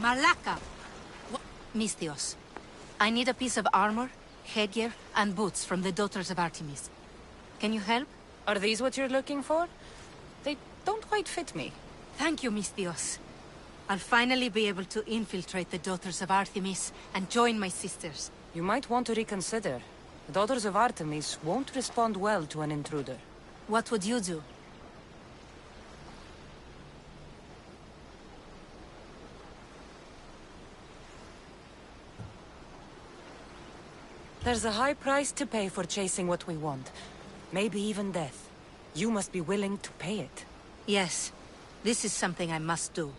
Malaka! Misthios, I need a piece of armor, headgear, and boots from the Daughters of Artemis. Can you help? Are these what you're looking for? They don't quite fit me. Thank you, Misthios. I'll finally be able to infiltrate the Daughters of Artemis and join my sisters. You might want to reconsider. The Daughters of Artemis won't respond well to an intruder. What would you do? There's a high price to pay for chasing what we want. Maybe even death. You must be willing to pay it. Yes. This is something I must do.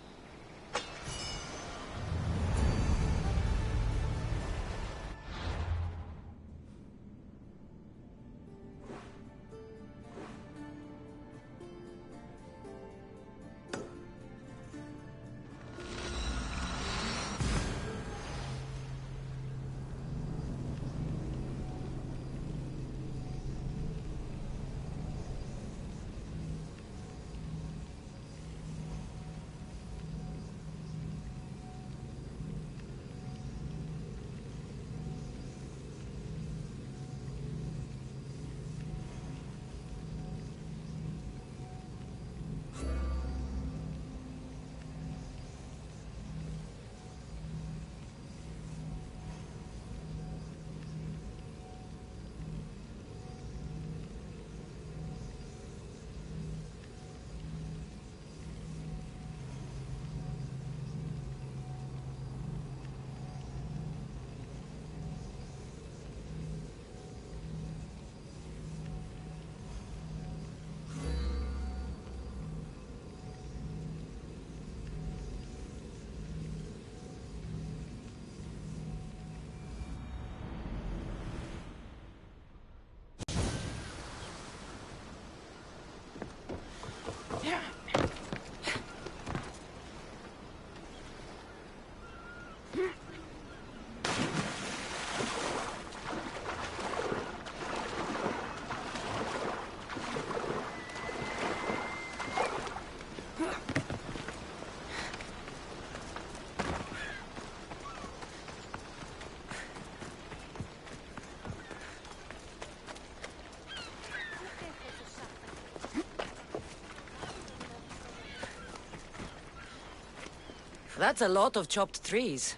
That's a lot of chopped trees.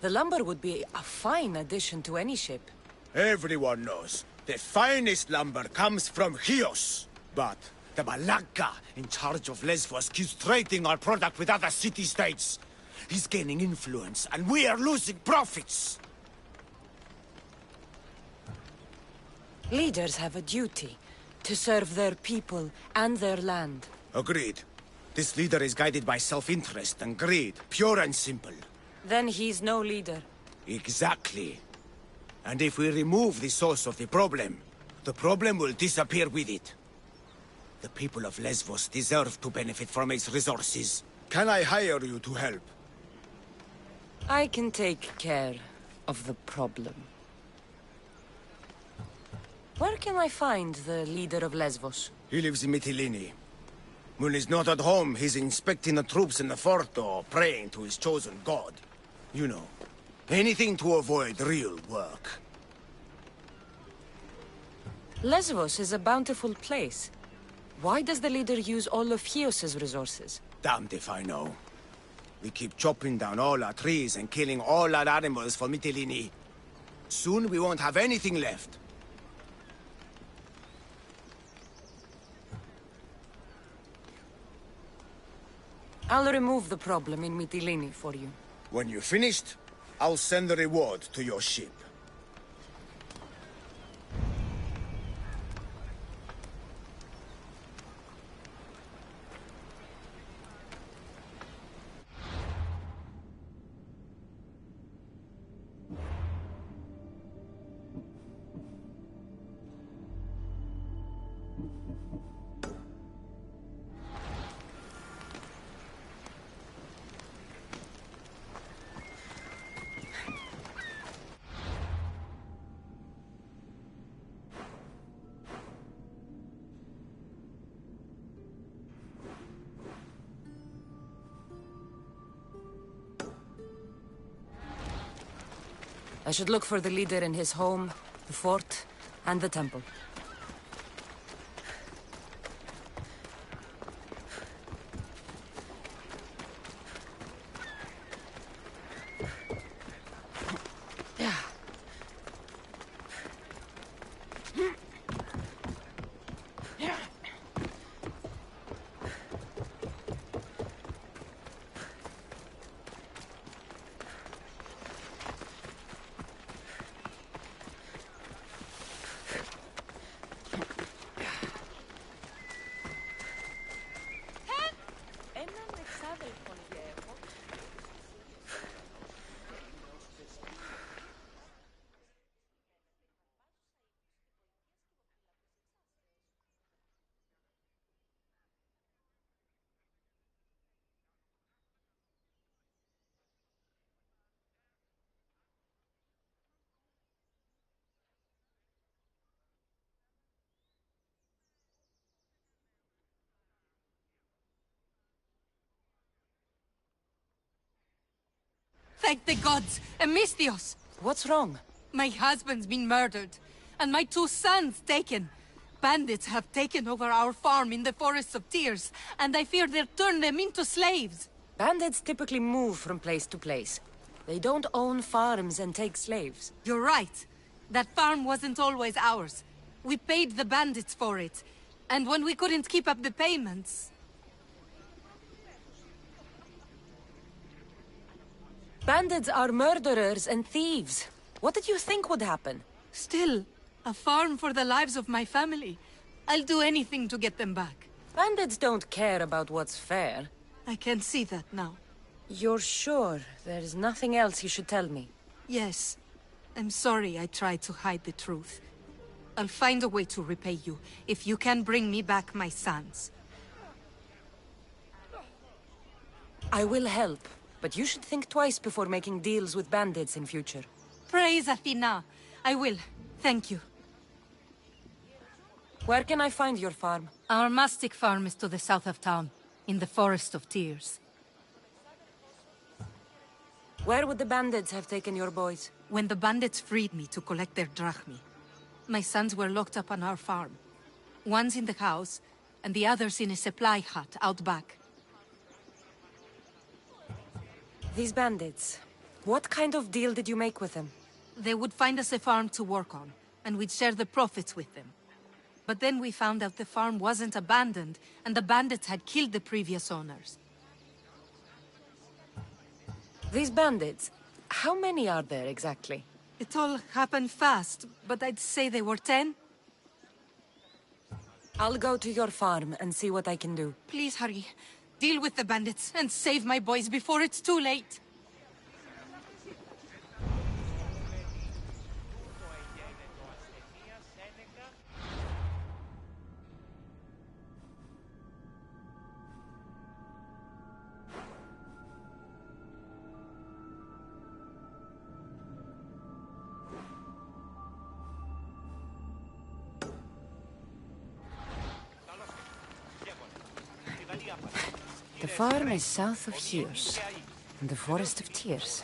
The lumber would be a fine addition to any ship. Everyone knows the finest lumber comes from Chios. But the Malaka in charge of Lesbos keeps trading our product with other city-states. He's gaining influence, and we are losing profits. Leaders have a duty to serve their people and their land. Agreed. This leader is guided by self-interest and greed, pure and simple. Then he's no leader. Exactly. And if we remove the source of the problem will disappear with it. The people of Lesbos deserve to benefit from its resources. Can I hire you to help? I can take care of the problem. Where can I find the leader of Lesbos? He lives in Mytilene. When he's not at home, he's inspecting the troops in the fort or praying to his chosen god. You know, anything to avoid real work. Lesbos is a bountiful place. Why does the leader use all of Chios's resources? Damned if I know. We keep chopping down all our trees and killing all our animals for Mytilene. Soon we won't have anything left. I'll remove the problem in Mytilene for you. When you're finished, I'll send the reward to your ship. I should look for the leader in his home, the fort, and the temple. Thank the gods! Amistios! What's wrong? My husband's been murdered, and my 2 sons taken. Bandits have taken over our farm in the Forests of Tears, and I fear they'll turn them into slaves. Bandits typically move from place to place. They don't own farms and take slaves. You're right. That farm wasn't always ours. We paid the bandits for it, and when we couldn't keep up the payments... Bandits are murderers and thieves. What did you think would happen? Still, a farm for the lives of my family. I'll do anything to get them back. Bandits don't care about what's fair. I can see that now. You're sure there's nothing else you should tell me? Yes. I'm sorry I tried to hide the truth. I'll find a way to repay you, if you can bring me back my sons. I will help, but you should think twice before making deals with bandits in future. Praise Athena! I will. Thank you. Where can I find your farm? Our mastic farm is to the south of town, in the Forest of Tears. Where would the bandits have taken your boys? When the bandits freed me to collect their drachmi, my sons were locked up on our farm. One's in the house, and the other's in a supply hut out back. These bandits, what kind of deal did you make with them? They would find us a farm to work on, and we'd share the profits with them. But then we found out the farm wasn't abandoned, and the bandits had killed the previous owners. These bandits, how many are there exactly? It all happened fast, but I'd say they were 10. I'll go to your farm and see what I can do. Please hurry. Deal with the bandits and save my boys before it's too late. The farm is south of Chios, in the Forest of Tears.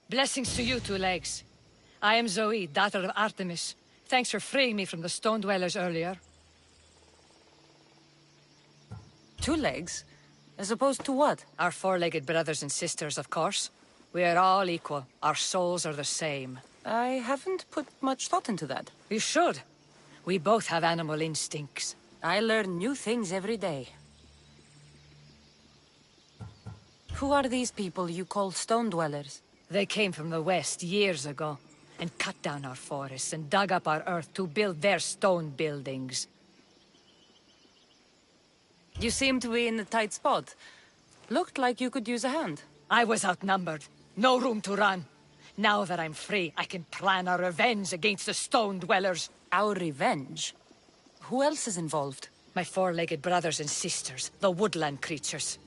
Blessings to you, Two Legs. I am Zoe, daughter of Artemis. Thanks for freeing me from the Stone Dwellers earlier. Two legs? As opposed to what? Our four-legged brothers and sisters, of course. We are all equal. Our souls are the same. I haven't put much thought into that. You should. We both have animal instincts. I learn new things every day. Who are these people you call stone dwellers? They came from the west years ago, and cut down our forests and dug up our earth to build their stone buildings. You seem to be in a tight spot. Looked like you could use a hand. I was outnumbered. No room to run. Now that I'm free, I can plan our revenge against the stone dwellers. Our revenge? Who else is involved? My four-legged brothers and sisters, the woodland creatures.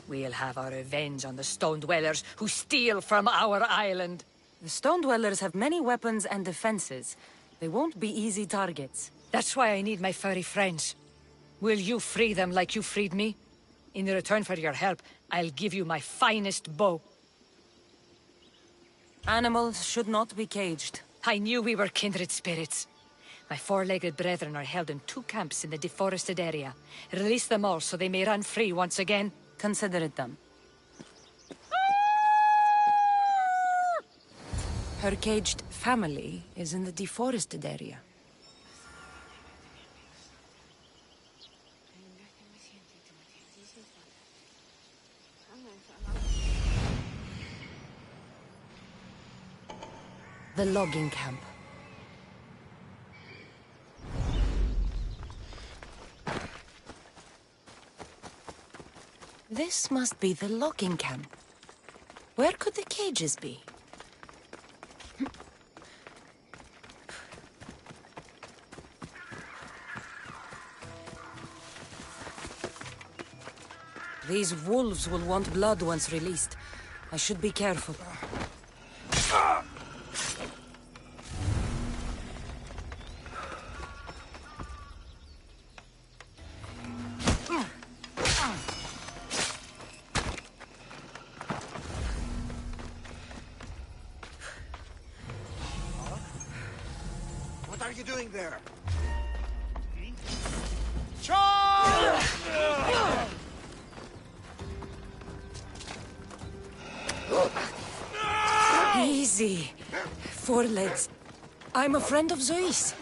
We'll have our revenge on the stone dwellers who steal from our island. The stone dwellers have many weapons and defenses. They won't be easy targets. That's why I need my furry friends. Will you free them like you freed me? In return for your help, I'll give you my finest bow. Animals should not be caged. I knew we were kindred spirits. My four-legged brethren are held in 2 camps in the deforested area. Release them all so they may run free once again. Consider it done. Her caged family is in the deforested area. The logging camp. This must be the logging camp. Where could the cages be? These wolves will want blood once released. I should be careful. What are you doing there? Charge! Easy. 4 legs. I'm a friend of Zoe's.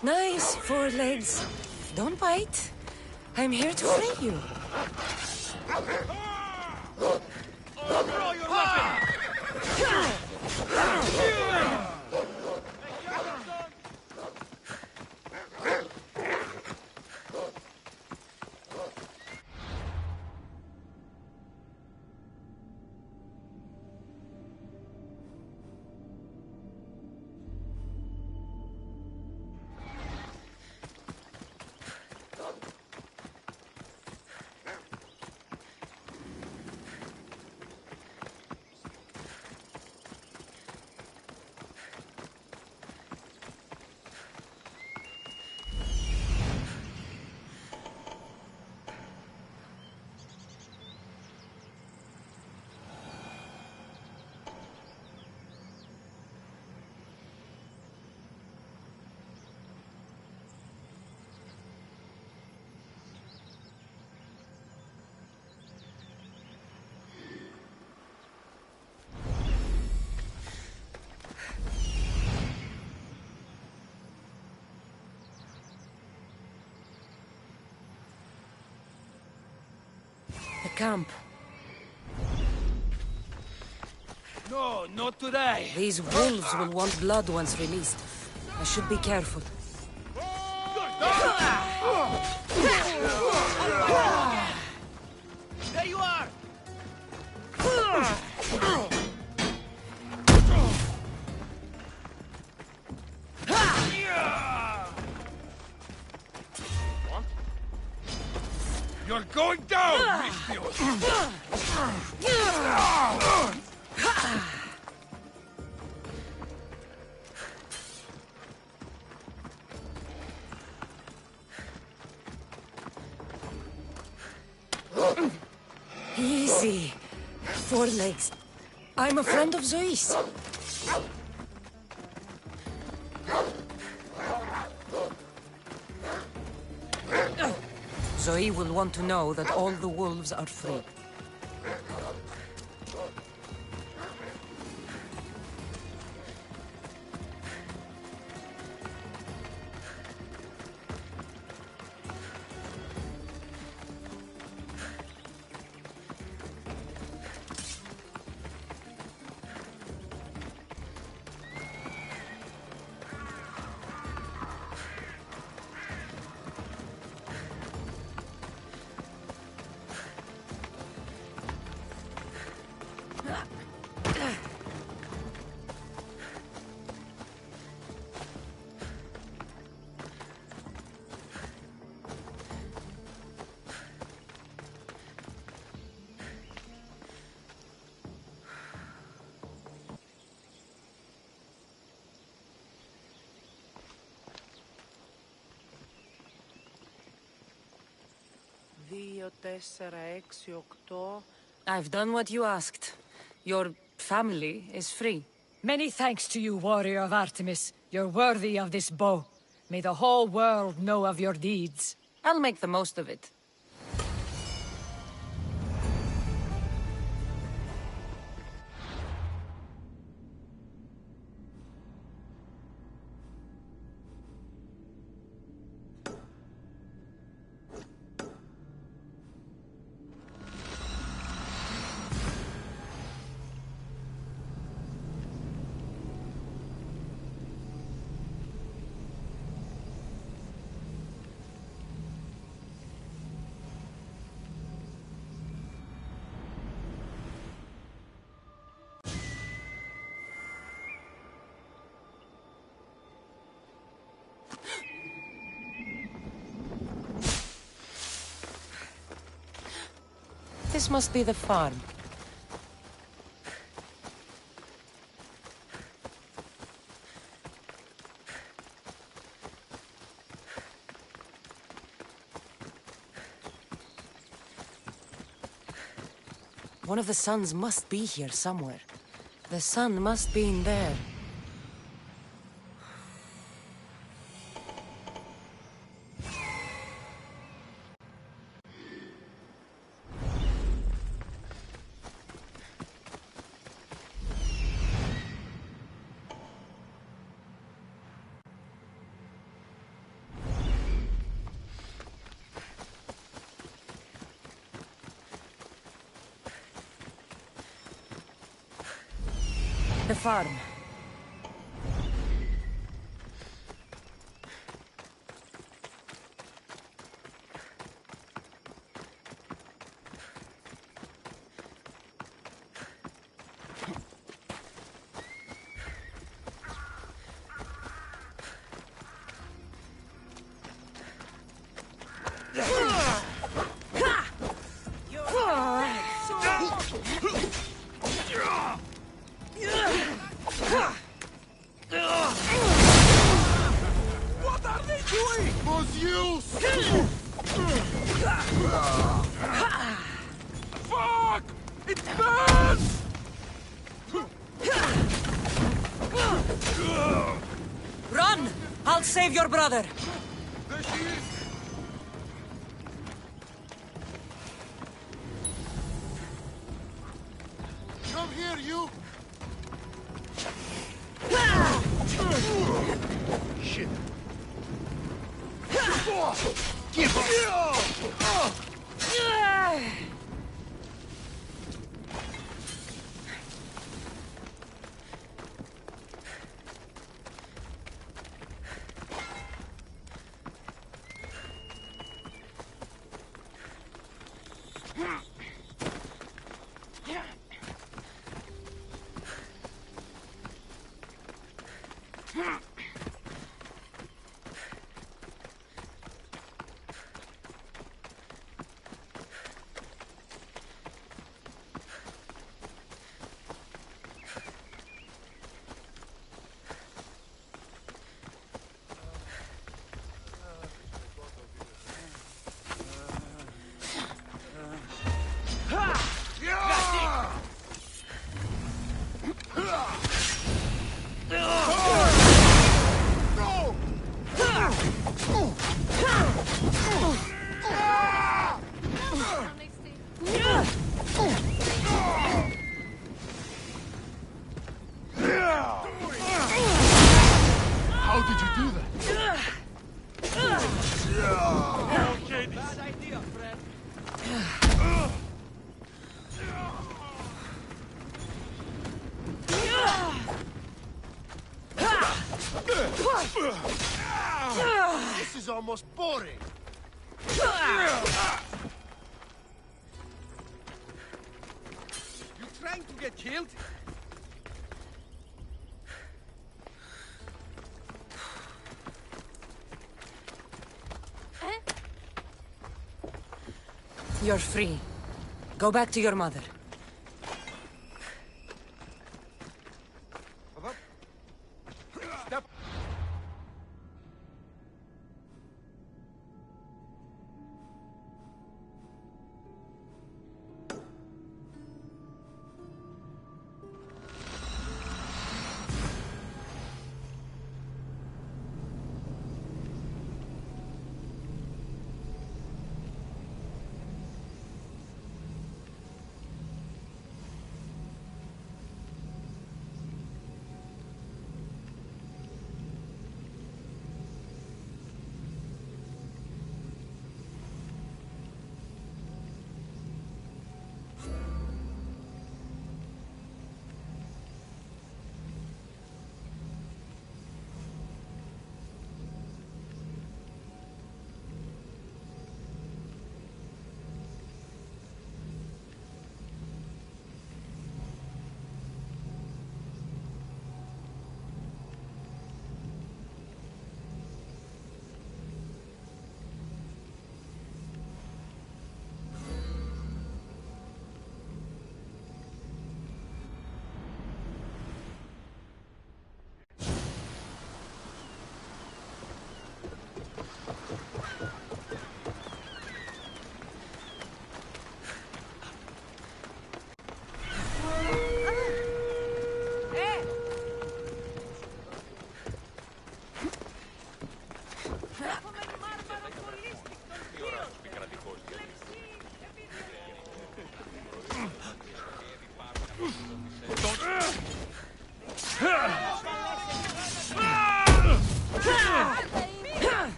Nice, 4 legs. Don't bite. I'm here to free you. Throw your weapon! The camp. No, not today. These wolves will want blood once released. I should be careful. There you are! You're going down, Mistios! Easy. 4 legs. I'm a friend of Zoe's. Zoe will want to know that all the wolves are free. I've done what you asked. Your family is free. Many thanks to you, warrior of Artemis. You're worthy of this bow. May the whole world know of your deeds. I'll make the most of it. This must be the farm. One of the sons must be here somewhere. The sun must be in there. The farm. What are they doing? Fuck! It burns! Run! I'll save your brother! There she is! Come here, you! Shit! Give up! did you do that? Okay, bad idea, friend. This is almost boring. You trying to get killed? You're free. Go back to your mother. Step.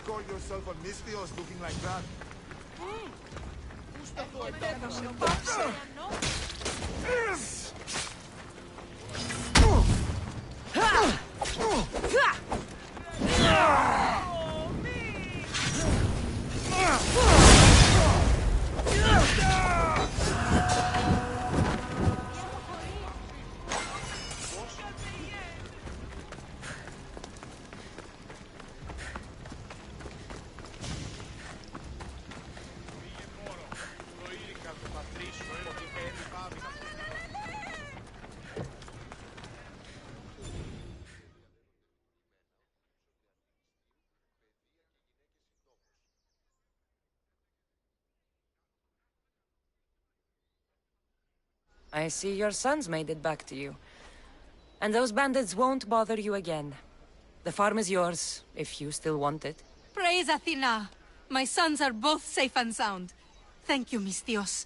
Call yourself a Misthios looking like that? I see your sons made it back to you. And those bandits won't bother you again. The farm is yours, if you still want it. Praise Athena! My sons are both safe and sound. Thank you, Misthios.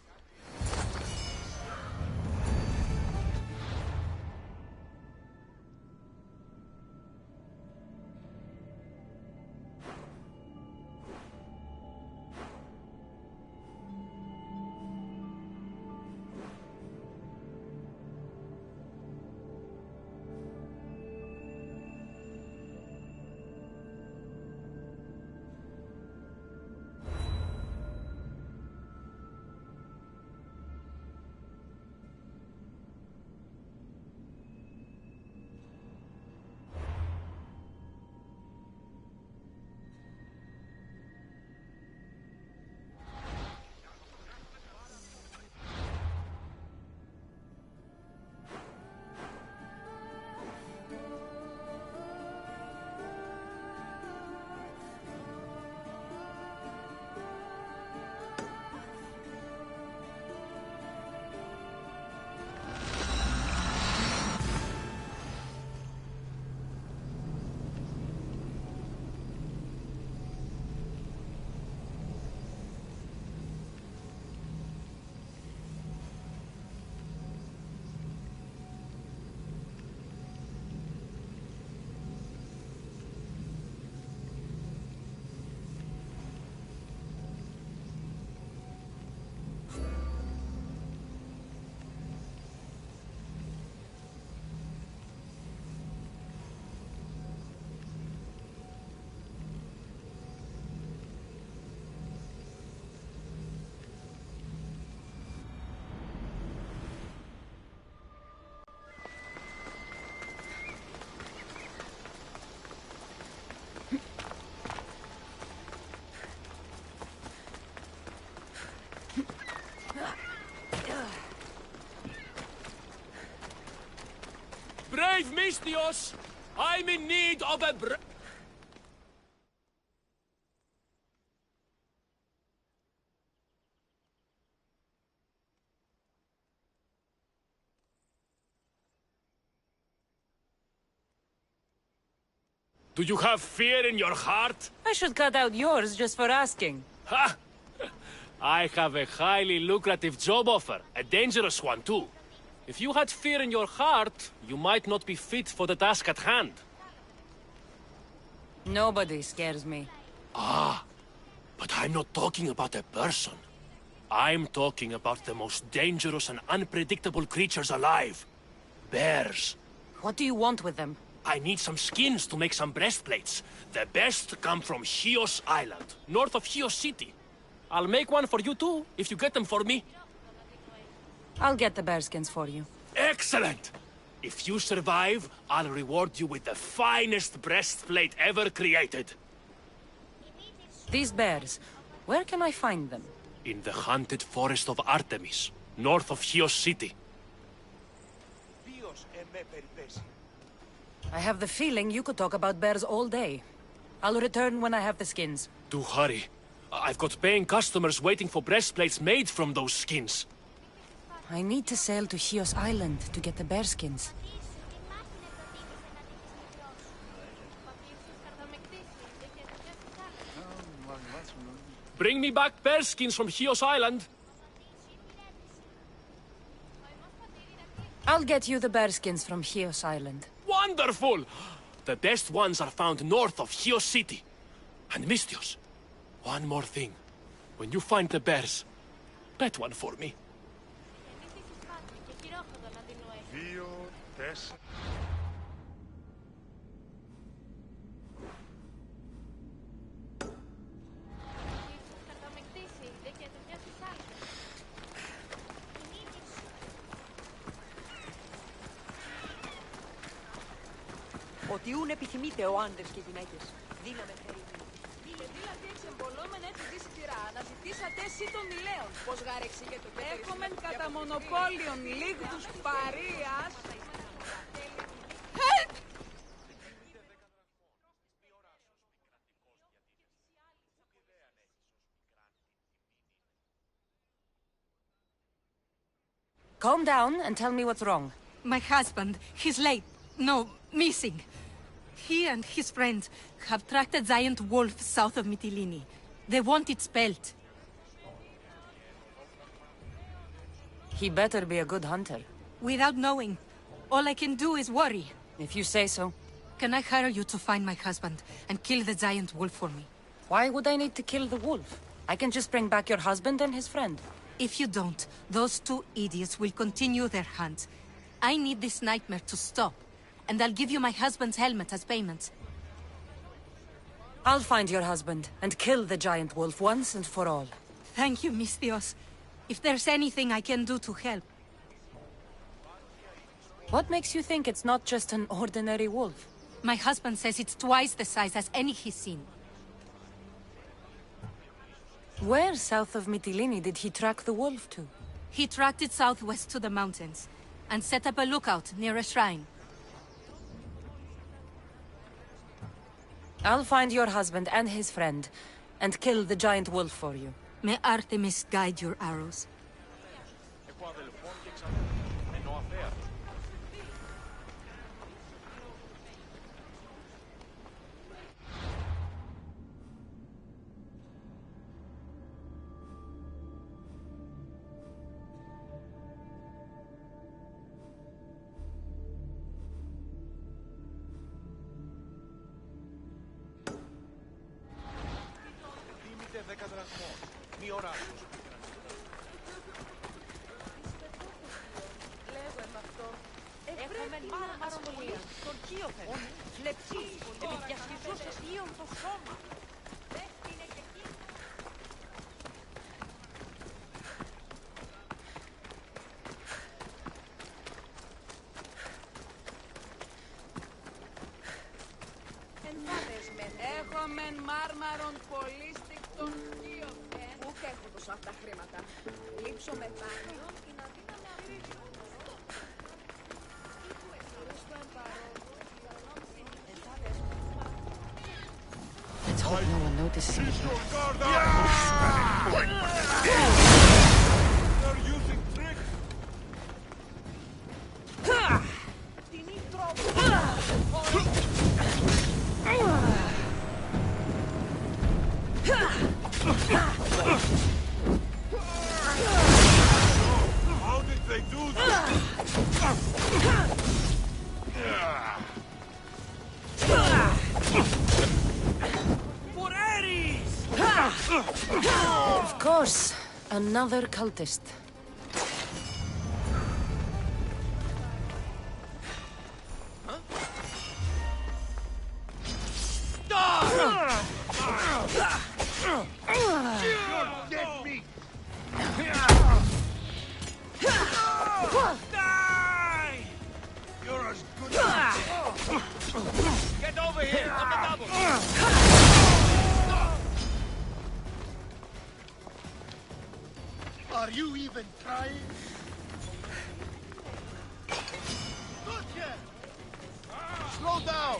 Brave Mistios! I'm in need of a Do you have fear in your heart? I should cut out yours just for asking. Ha! I have a highly lucrative job offer, a dangerous one too. If you had fear in your heart, you might not be fit for the task at hand. Nobody scares me. Ah, but I'm not talking about a person. I'm talking about the most dangerous and unpredictable creatures alive. Bears. What do you want with them? I need some skins to make some breastplates. The best come from Chios Island, north of Chios City. I'll make one for you too, if you get them for me. I'll get the bearskins for you. Excellent! If you survive, I'll reward you with the finest breastplate ever created. These bears, where can I find them? In the haunted forest of Artemis, north of Chios City. I have the feeling you could talk about bears all day. I'll return when I have the skins. Do hurry. I've got paying customers waiting for breastplates made from those skins. I need to sail to Chios Island to get the bearskins. Bring me back bearskins from Chios Island. I'll get you the bearskins from Chios Island. Wonderful! The best ones are found north of Chios City. And Mistios, one more thing. When you find the bears, pet one for me. Ότι ούν επιθυμείτε ο άντρες και οι γυναίκες. Δύναμε θέλει. Δηλαδή εξεμπολόμεν έτσι τη σειρά. Αναζητήσατε εσύ των ηλαίων. Πώς γάρεξε και το κέντρο. Έχομεν κατά μονοπόλιον λίγτους παρείας. Help! Calm down and tell me what's wrong. My husband, he's late. No, missing. He and his friends have tracked a giant wolf south of Mytilene. They want its pelt. He better be a good hunter. Without knowing, all I can do is worry. If you say so. Can I hire you to find my husband and kill the giant wolf for me? Why would I need to kill the wolf? I can just bring back your husband and his friend. If you don't, those two idiots will continue their hunt. I need this nightmare to stop, and I'll give you my husband's helmet as payment. I'll find your husband and kill the giant wolf once and for all. Thank you, Mistios. If there's anything I can do to help. What makes you think it's not just an ordinary wolf? My husband says it's twice the size as any he's seen. Where south of Mytilene did he track the wolf to? He tracked it southwest to the mountains, and set up a lookout near a shrine. I'll find your husband and his friend, and kill the giant wolf for you. May Artemis guide your arrows. Έχομεν μάρμαρον πολία, τον κύωθεν, λεπτή, επιδιασκησούσες ίον το σώμα. Έχομεν μάρμαρον πολύστικτον κύωθεν. Ούκ έχω τόσα αυτά χρήματα. Λείψω με δάνειο και να δίναμε αμφίρι. hope no one notices me here. They're using tricks. How did they do Of course, another cultist. Get me! You're as good as Get over here on the double! Are you even trying? Look here! Slow down!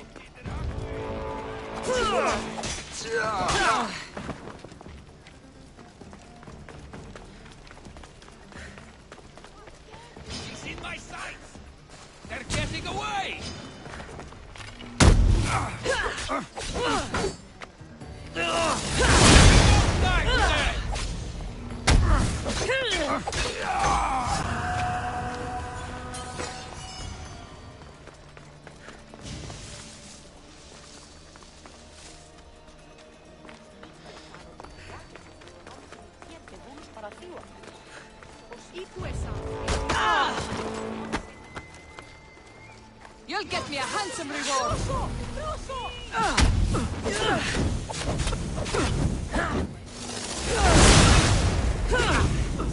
He's in my sights! They're getting away! You'll get me a handsome reward.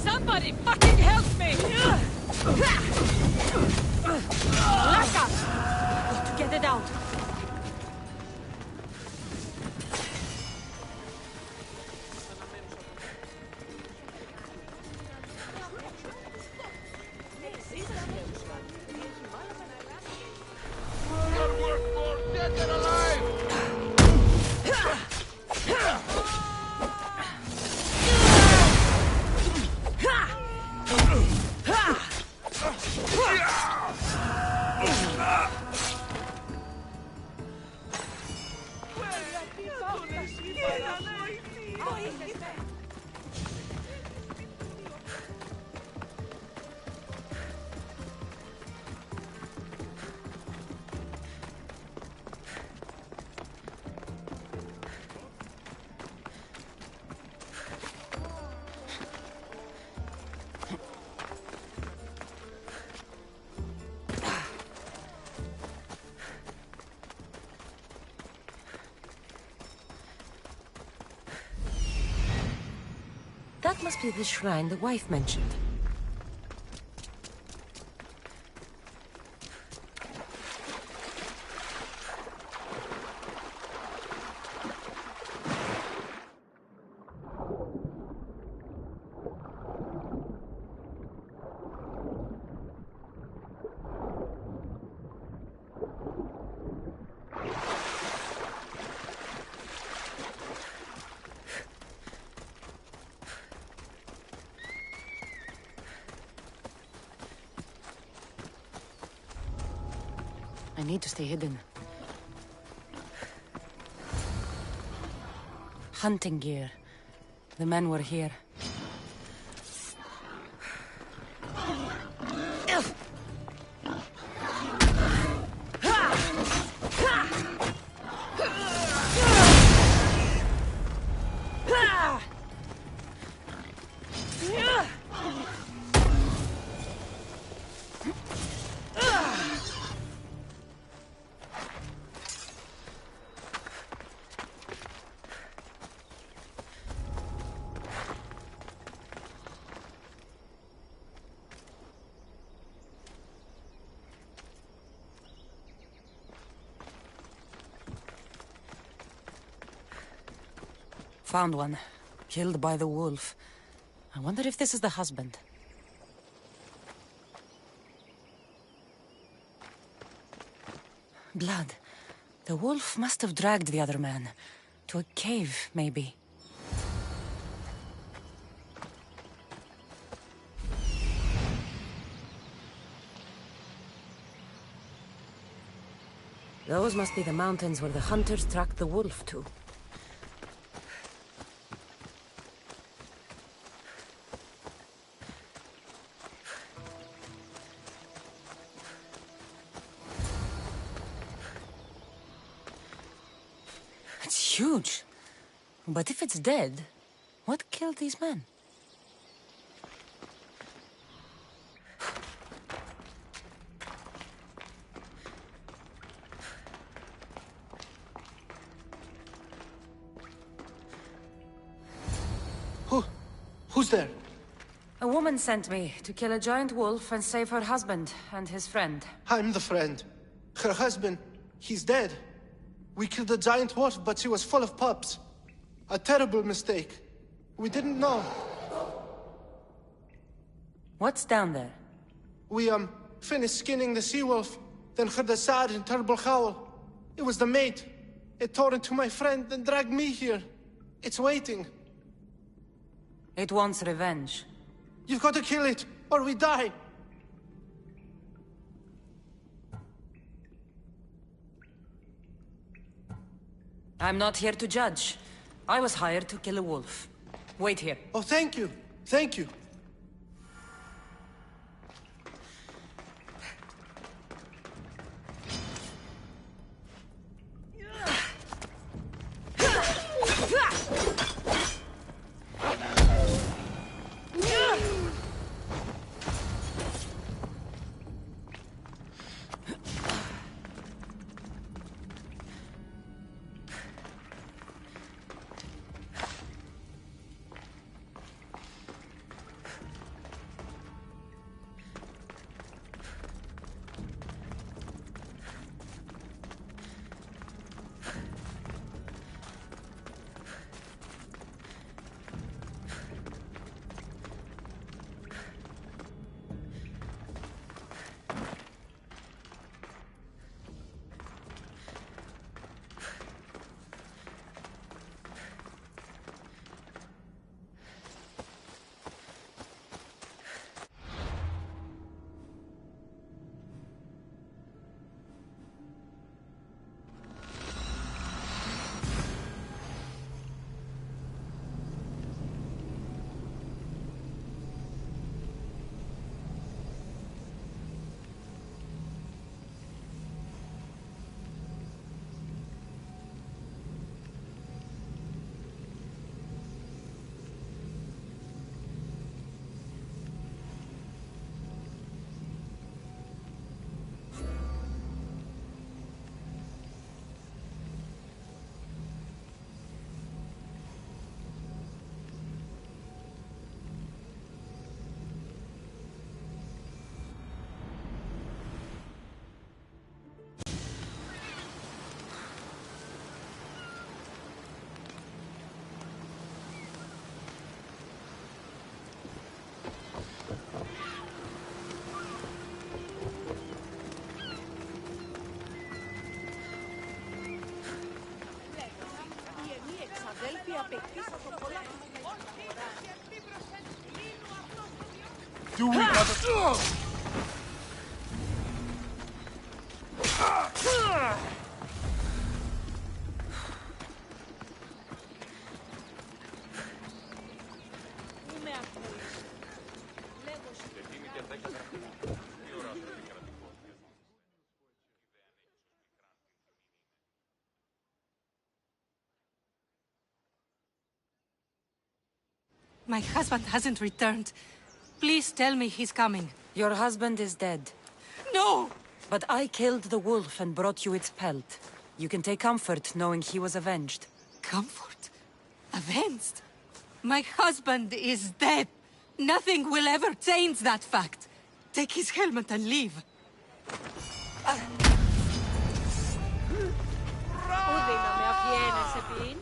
Somebody fucking help me! Laka! Got to get it out. Your work for dead and alive! That must be the shrine the wife mentioned. I need to stay hidden. Hunting gear. The men were here. Found one. Killed by the wolf. I wonder if this is the husband. Blood. The wolf must have dragged the other man. To a cave, maybe. Those must be the mountains where the hunters tracked the wolf to. It's huge. But if it's dead, what killed these men? Who's there? A woman sent me to kill a giant wolf and save her husband and his friend. I'm the friend. Her husband, he's dead. We killed a giant wolf, but she was full of pups. A terrible mistake. We didn't know. What's down there? We, finished skinning the sea-wolf, then heard a sad and terrible howl. It was the mate. It tore into my friend, then dragged me here. It's waiting. It wants revenge. You've got to kill it, or we die. I'm not here to judge. I was hired to kill a wolf. Wait here. Oh, thank you. Thank you. Do we have My husband hasn't returned. Please tell me he's coming. Your husband is dead. No! But I killed the wolf and brought you its pelt. You can take comfort knowing he was avenged. Comfort? Avenged? My husband is dead. Nothing will ever change that fact. Take his helmet and leave. Ούτε να με αφιένεσαι πριν.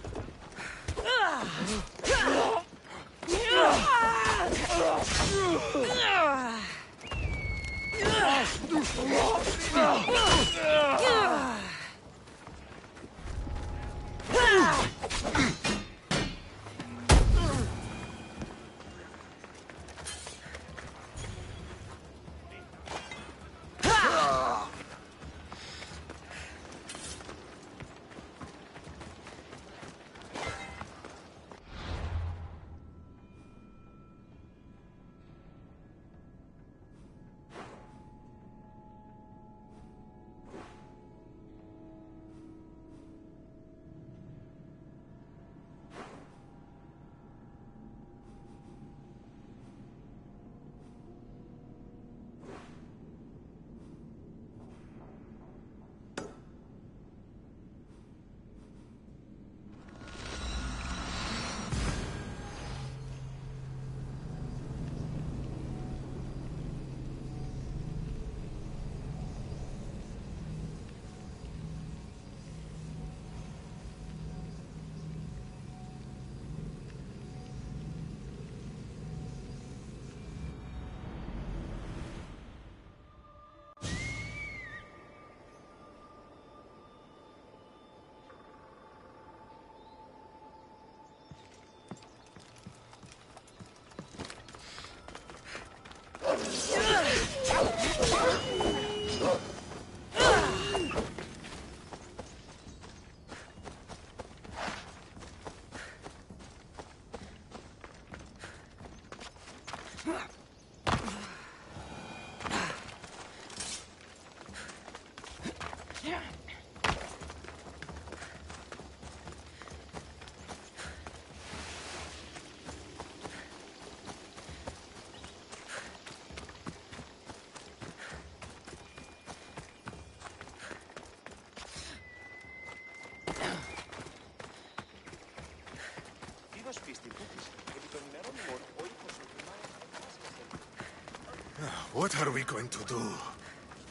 What are we going to do?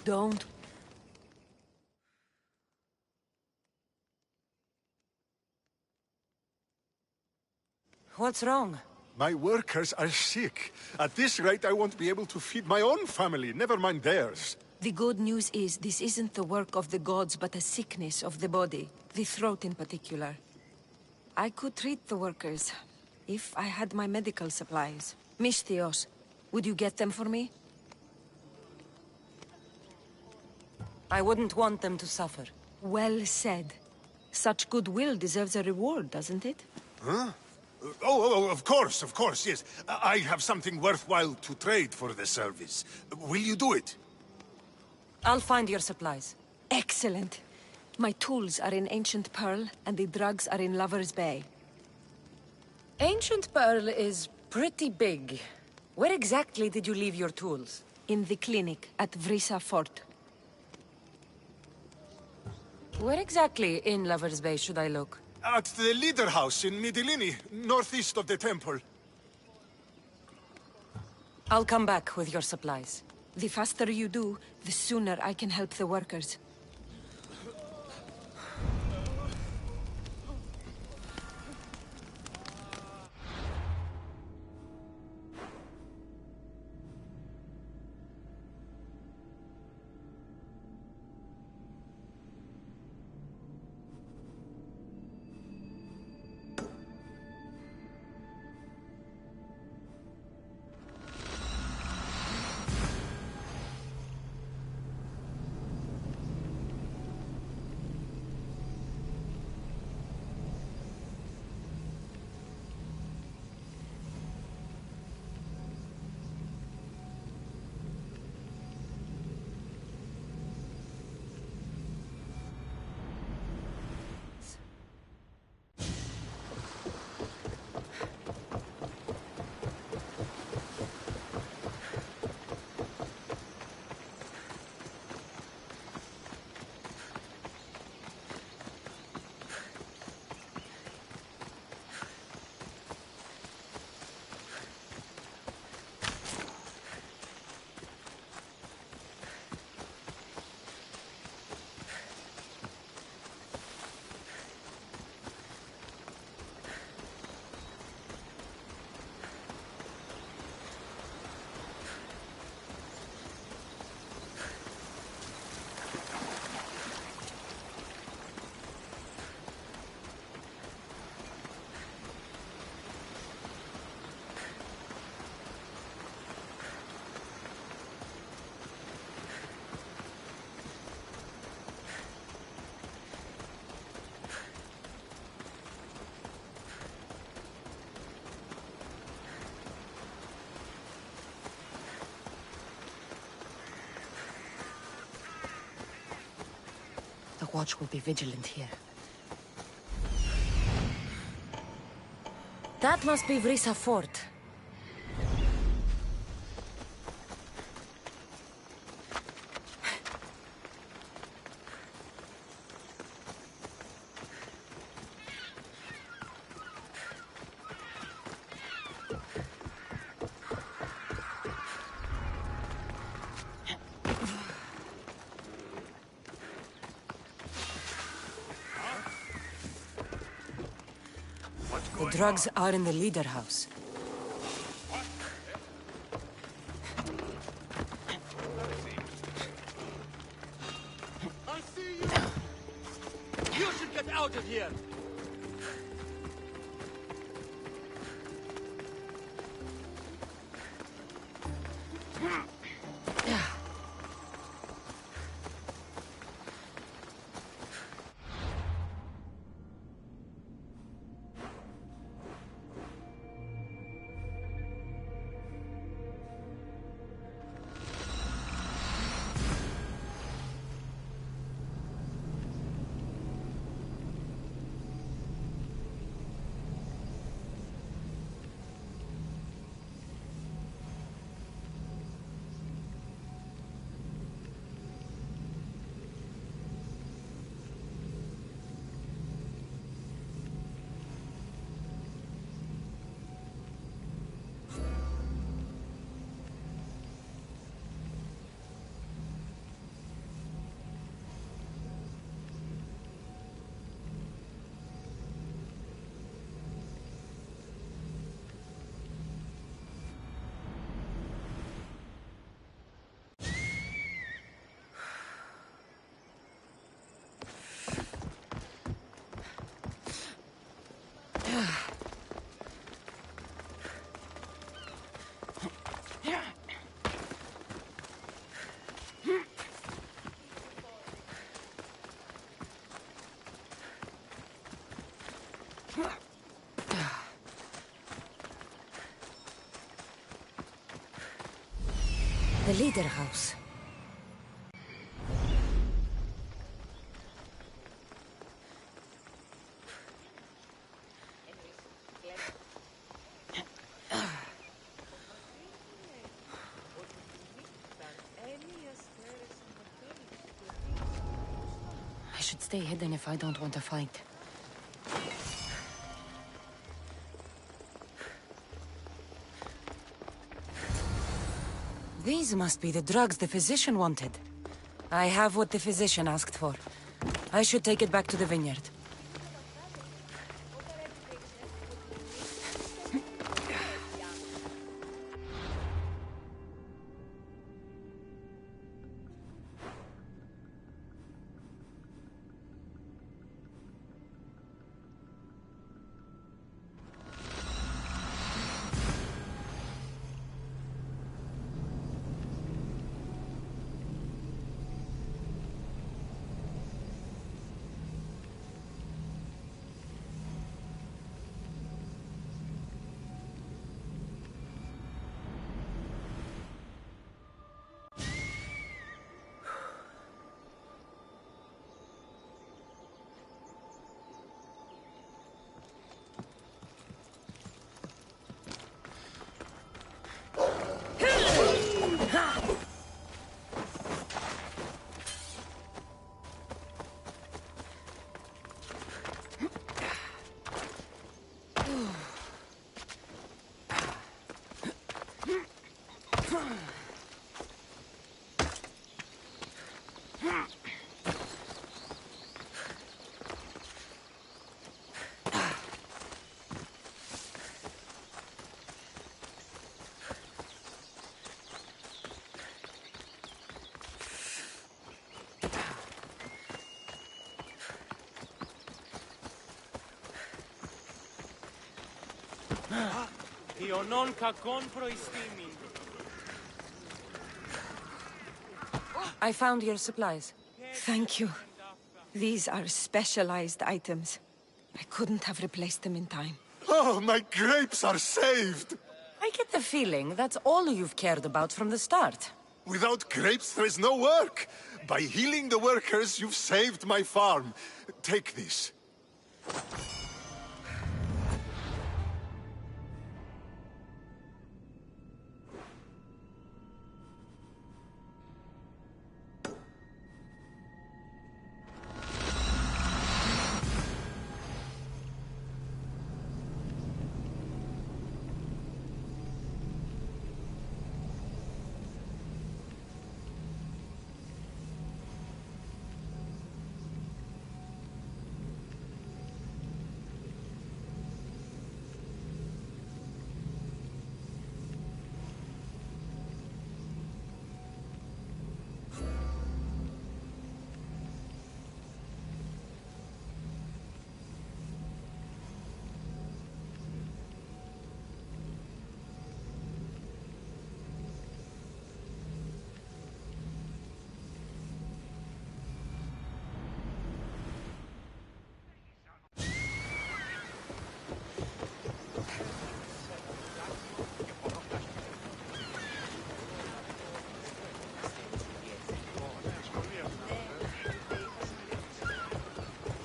Don't. What's wrong? My workers are sick. At this rate, I won't be able to feed my own family, never mind theirs. The good news is this isn't the work of the gods, but a sickness of the body. The throat in particular. I could treat the workers, if I had my medical supplies. Misthios, would you get them for me? I wouldn't want them to suffer. Well said. Such goodwill deserves a reward, doesn't it? Huh? Of course, yes. I have something worthwhile to trade for the service. Will you do it? I'll find your supplies. Excellent. My tools are in Ancient Pearl, and the drugs are in Lover's Bay. Ancient Pearl is pretty big. Where exactly did you leave your tools? In the clinic at Vrisa Fort. Where exactly in Lover's Bay should I look? At the leader house in Midilini, northeast of the temple. I'll come back with your supplies. The faster you do, the sooner I can help the workers. watch will be vigilant here. That must be Vrisa Fort. The drugs are in the leader house. I see you! You should get out of here! The leader house. I should stay hidden if I don't want to fight. These must be the drugs the physician wanted. I have what the physician asked for. I should take it back to the vineyard. Ιωνών κακών προϊστήμην. I found your supplies. Thank you. These are specialized items. I couldn't have replaced them in time. Oh, my grapes are saved! I get the feeling that's all you've cared about from the start. Without grapes, there is no work. By healing the workers, you've saved my farm. Take this.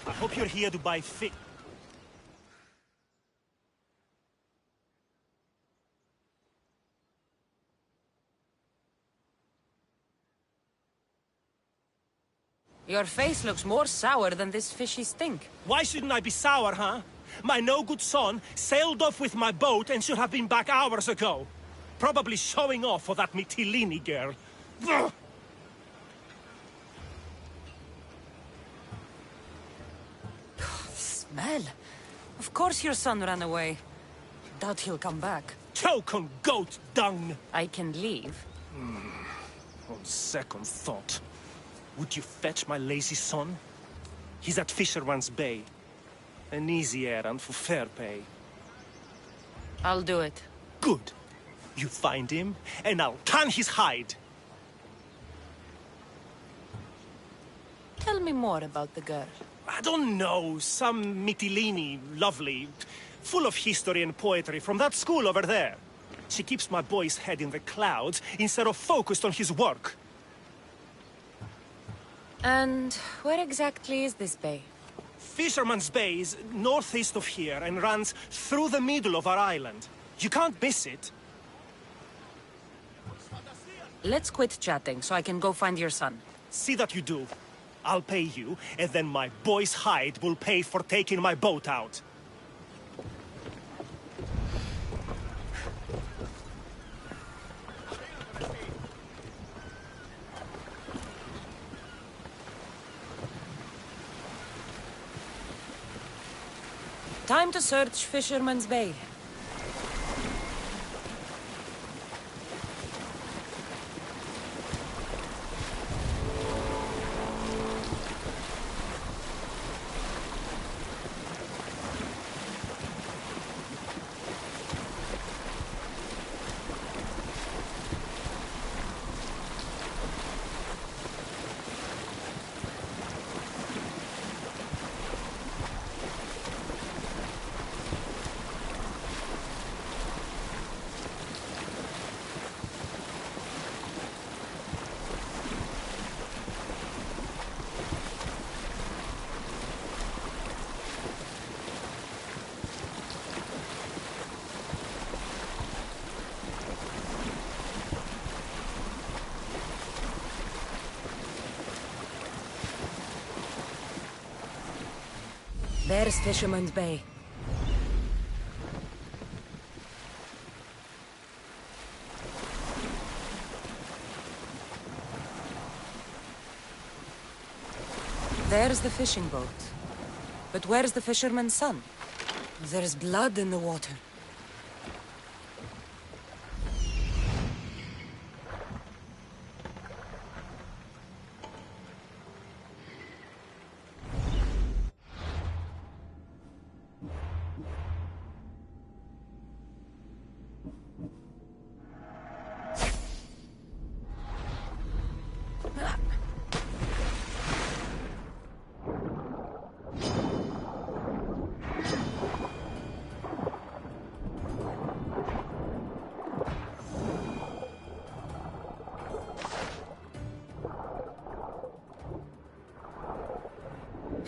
I hope you're here to buy fish. Your face looks more sour than this fishy stink. Why shouldn't I be sour, huh? My no-good son sailed off with my boat and should have been back hours ago. Probably showing off for that Mytilene girl. Ugh! Smell. Of course your son ran away. Doubt he'll come back. Choke on goat dung! I can leave. On second thought, would you fetch my lazy son? He's at Fisherman's Bay. An easy errand for fair pay. I'll do it. Good. You find him, and I'll tan his hide. Tell me more about the girl. I don't know, some Mytilene, lovely, full of history and poetry from that school over there. She keeps my boy's head in the clouds instead of focused on his work. And where exactly is this bay? Fisherman's Bay is northeast of here and runs through the middle of our island. You can't miss it. Let's quit chatting so I can go find your son. See that you do. I'll pay you, and then my boy's hide will pay for taking my boat out. Time to search Fisherman's Bay. There's Fisherman's Bay. There's the fishing boat. But where's the fisherman's son? There's blood in the water.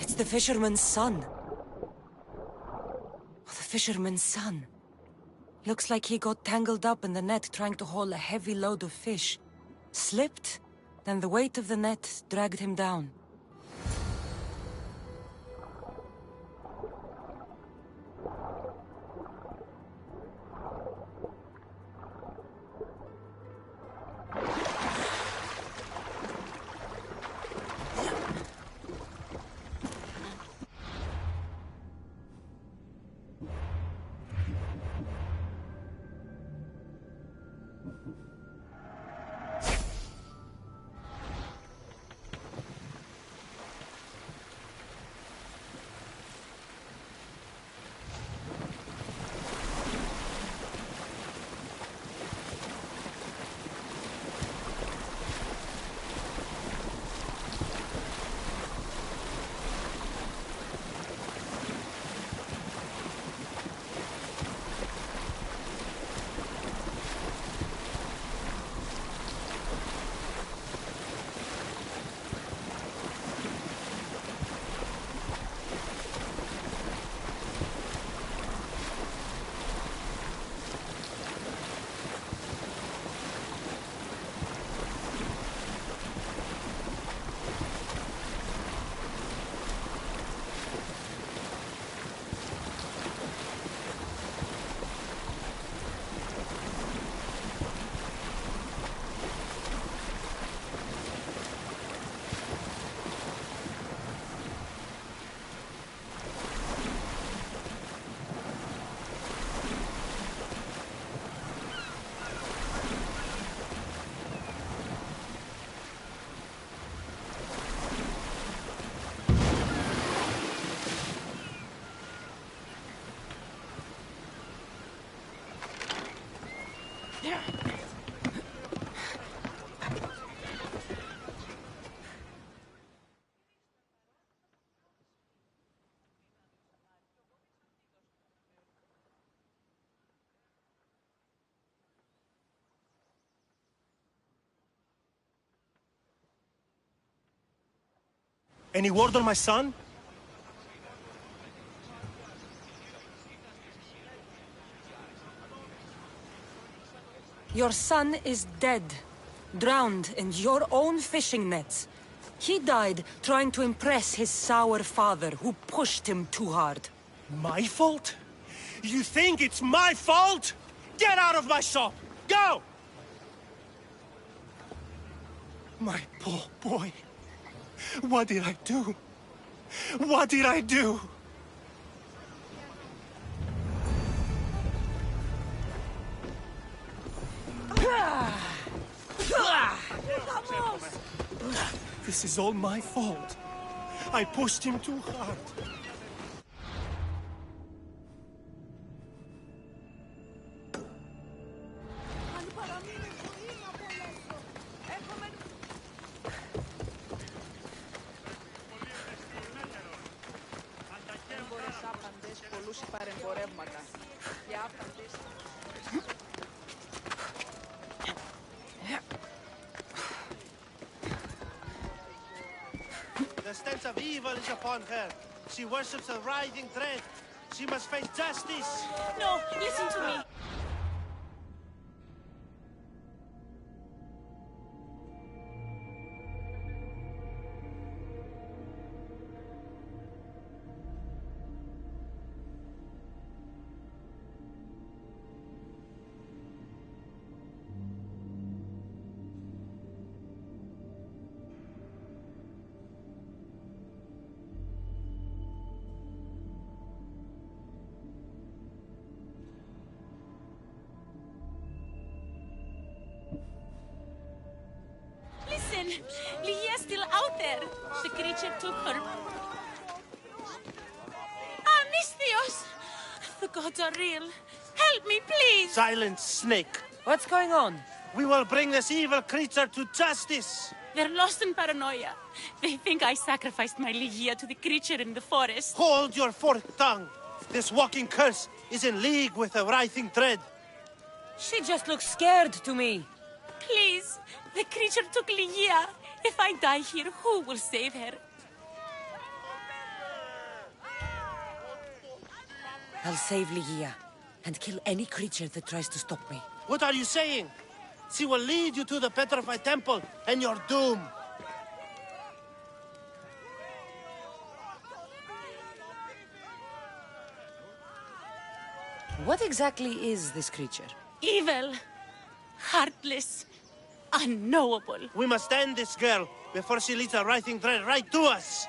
It's the fisherman's son. The fisherman's son. Looks like he got tangled up in the net trying to haul a heavy load of fish. Slipped, then the weight of the net dragged him down. Any word on my son? Your son is dead, drowned in your own fishing nets. He died trying to impress his sour father, who pushed him too hard. My fault? You think it's my fault? Get out of my shop! Go! My poor boy. What did I do? What did I do? This is all my fault. I pushed him too hard. The stench of evil is upon her. She worships a writhing dread. She must face justice. No, listen to me. Lygia's still out there. The creature took her. Misthios! The gods are real. Help me, please! Silence, snake. What's going on? We will bring this evil creature to justice. They're lost in paranoia. They think I sacrificed my Lygia to the creature in the forest. Hold your forked tongue. This walking curse is in league with a writhing dread. She just looks scared to me. Please, the creature took Lygia. If I die here, who will save her? I'll save Ligia, and kill any creature that tries to stop me. What are you saying? She will lead you to the petrified temple, and your doom. What exactly is this creature? Evil, heartless, unknowable. We must end this girl before she leads the writhing dread right to us.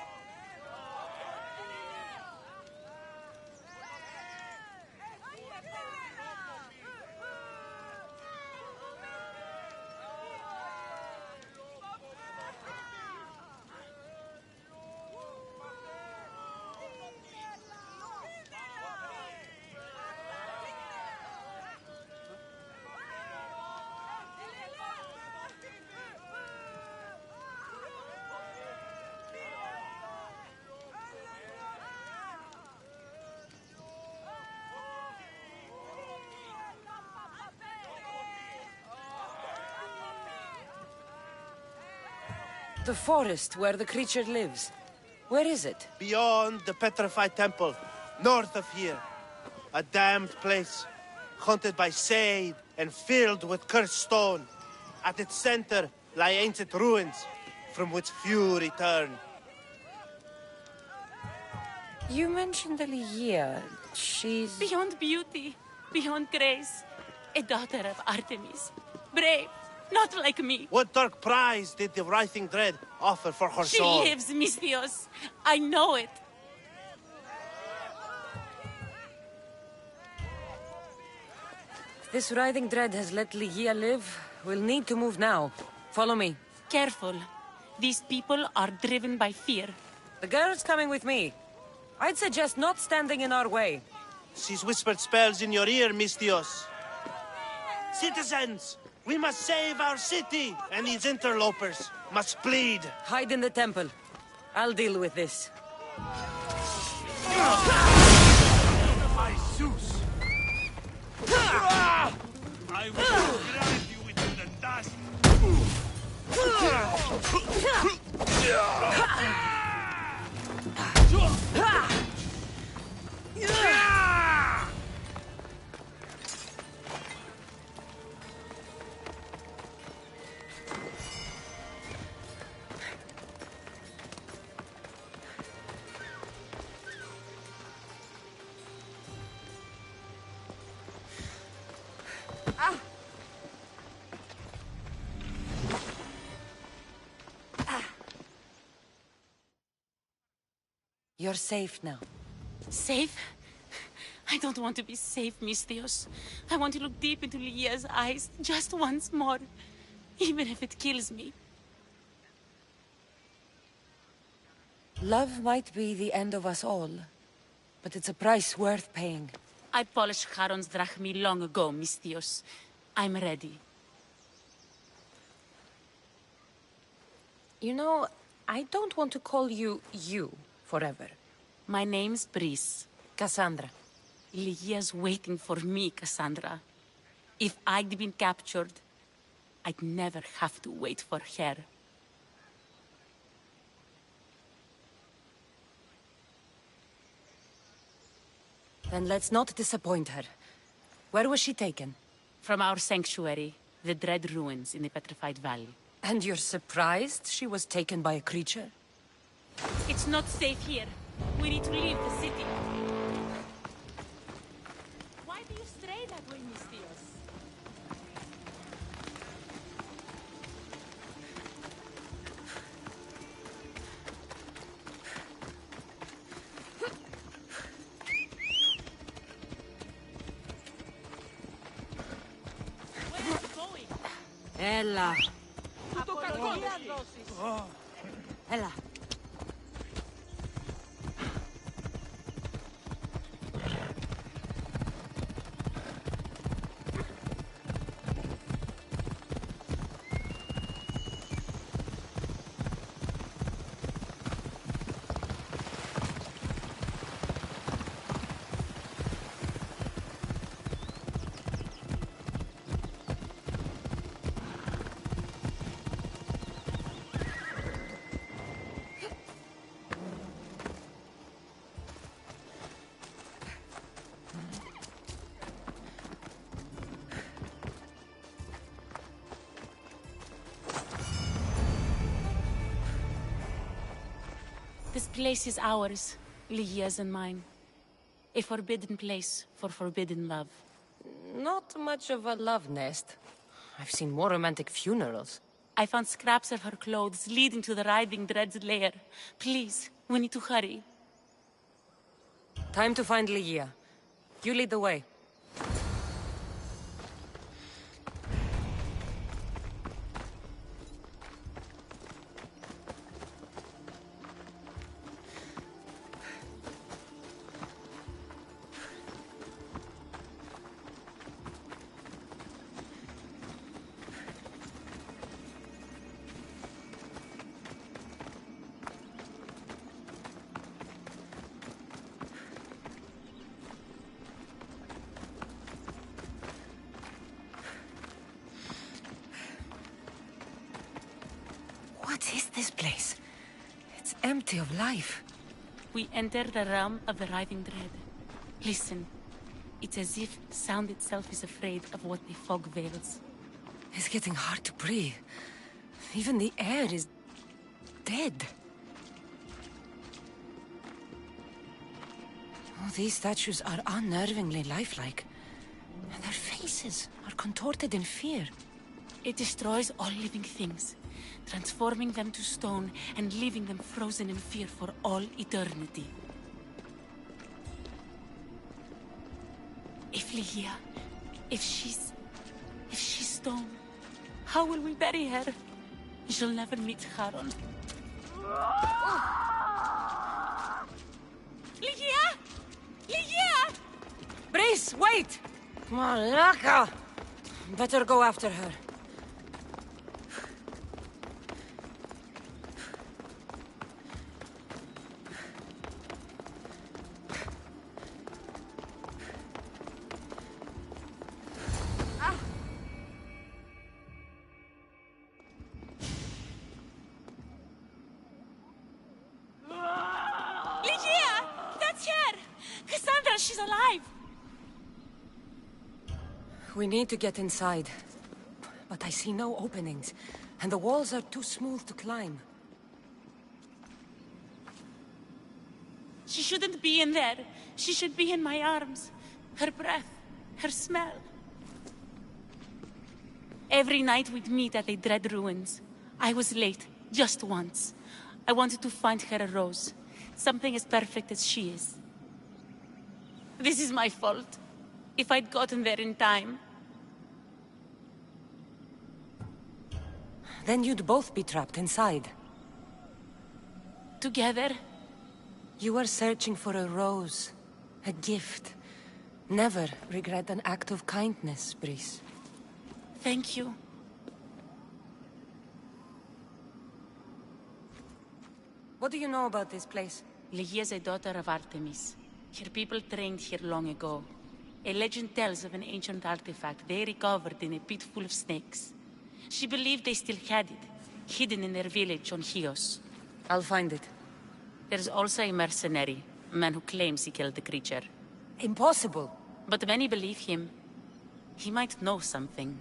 The forest where the creature lives. Where is it? Beyond the petrified temple, north of here. A damned place, haunted by shade and filled with cursed stone. At its center lie ancient ruins, from which few return. You mentioned Ligia. She's... Beyond beauty, beyond grace. A daughter of Artemis. Brave, not like me. What dark prize did the writhing dread offer for her soul? She lives, Misthios. I know it. If this writhing dread has let Ligia live, we'll need to move now. Follow me. Careful. These people are driven by fear. The girl's coming with me. I'd suggest not standing in our way. She's whispered spells in your ear, Misthios. Citizens, we must save our city, and these interlopers must bleed. Hide in the temple. I'll deal with this. My Zeus! I will grind you into the dust! You're safe now. Safe? I don't want to be safe, Misthios. I want to look deep into Ligia's eyes just once more, even if it kills me. Love might be the end of us all, but it's a price worth paying. I polished Charon's drachmi long ago, Misthios. I'm ready. You know, I don't want to call you forever. My name's Brice. Cassandra. Ligia's waiting for me, Cassandra. If I'd been captured, I'd never have to wait for her. Then let's not disappoint her. Where was she taken? From our sanctuary, the Dread Ruins in the Petrified Valley. And you're surprised she was taken by a creature? It's not safe here. We need to leave the city. Why do you stray that way, Misthios? Where are you going? Ella. Ella. This place is ours, Lygia's and mine. A forbidden place for forbidden love. Not much of a love nest. I've seen more romantic funerals. I found scraps of her clothes leading to the Writhing Dread's lair. Please, we need to hurry. Time to find Lygia. You lead the way. What is this place? It's empty of life. We enter the realm of the Writhing Dread. Listen. It's as if sound itself is afraid of what the fog veils. It's getting hard to breathe. Even the air is dead. Oh, these statues are unnervingly lifelike. Their faces are contorted in fear. It destroys all living things, transforming them to stone and leaving them frozen in fear for all eternity. If Lygia, if she's stone, how will we bury her? She'll never meet Charon. Lygia! Lygia! Brice, wait! Malaka! Better go after her. She's alive! We need to get inside. But I see no openings, and the walls are too smooth to climb. She shouldn't be in there. She should be in my arms. Her breath, her smell. Every night we'd meet at the Dread Ruins. I was late, just once. I wanted to find her a rose. Something as perfect as she is. This is my fault. If I'd gotten there in time. Then you'd both be trapped inside. Together? You are searching for a rose. A gift. Never regret an act of kindness, Brice. Thank you. What do you know about this place? Lygia is a daughter of Artemis. Her people trained here long ago. A legend tells of an ancient artifact they recovered in a pit full of snakes. She believed they still had it, hidden in their village on Chios. I'll find it. There's also a mercenary, a man who claims he killed the creature. Impossible. But many believe him. He might know something.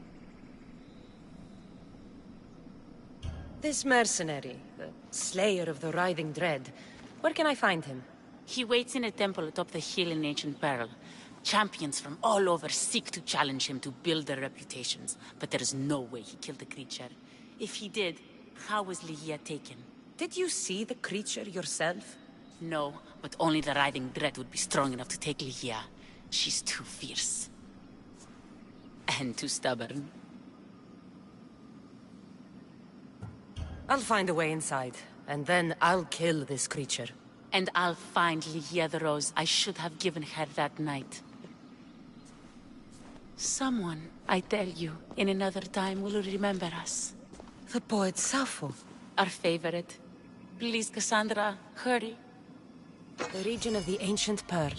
This mercenary, the slayer of the Writhing Dread, where can I find him? He waits in a temple atop the hill in ancient Pearl. Champions from all over seek to challenge him to build their reputations, but there is no way he killed the creature. If he did, how was Lygia taken? Did you see the creature yourself? No, but only the Writhing Dread would be strong enough to take Lygia. She's too fierce. And too stubborn. I'll find a way inside, and then I'll kill this creature. And I'll find Lygia the rose I should have given her that night. Someone, I tell you, in another time will remember us. The poet Sappho. Our favorite. Please, Cassandra, hurry. The region of the ancient Pearl.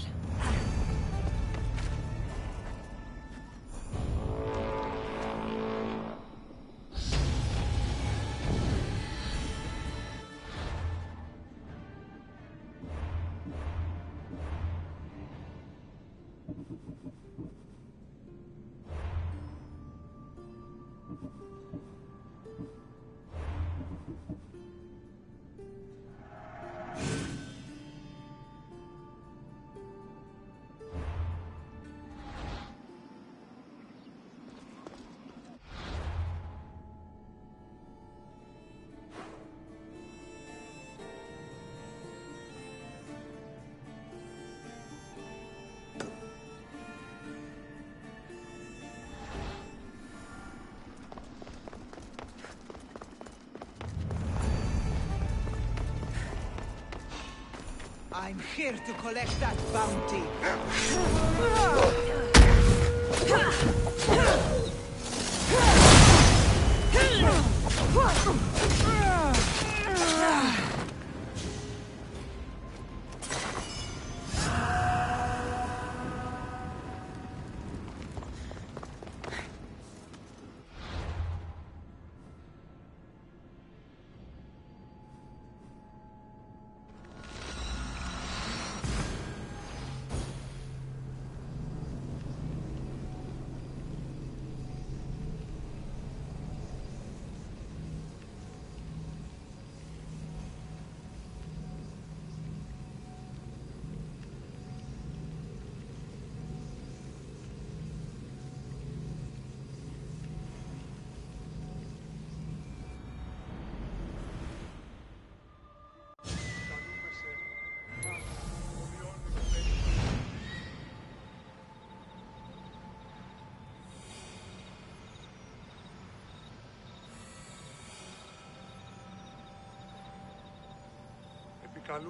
I'm here to collect that bounty.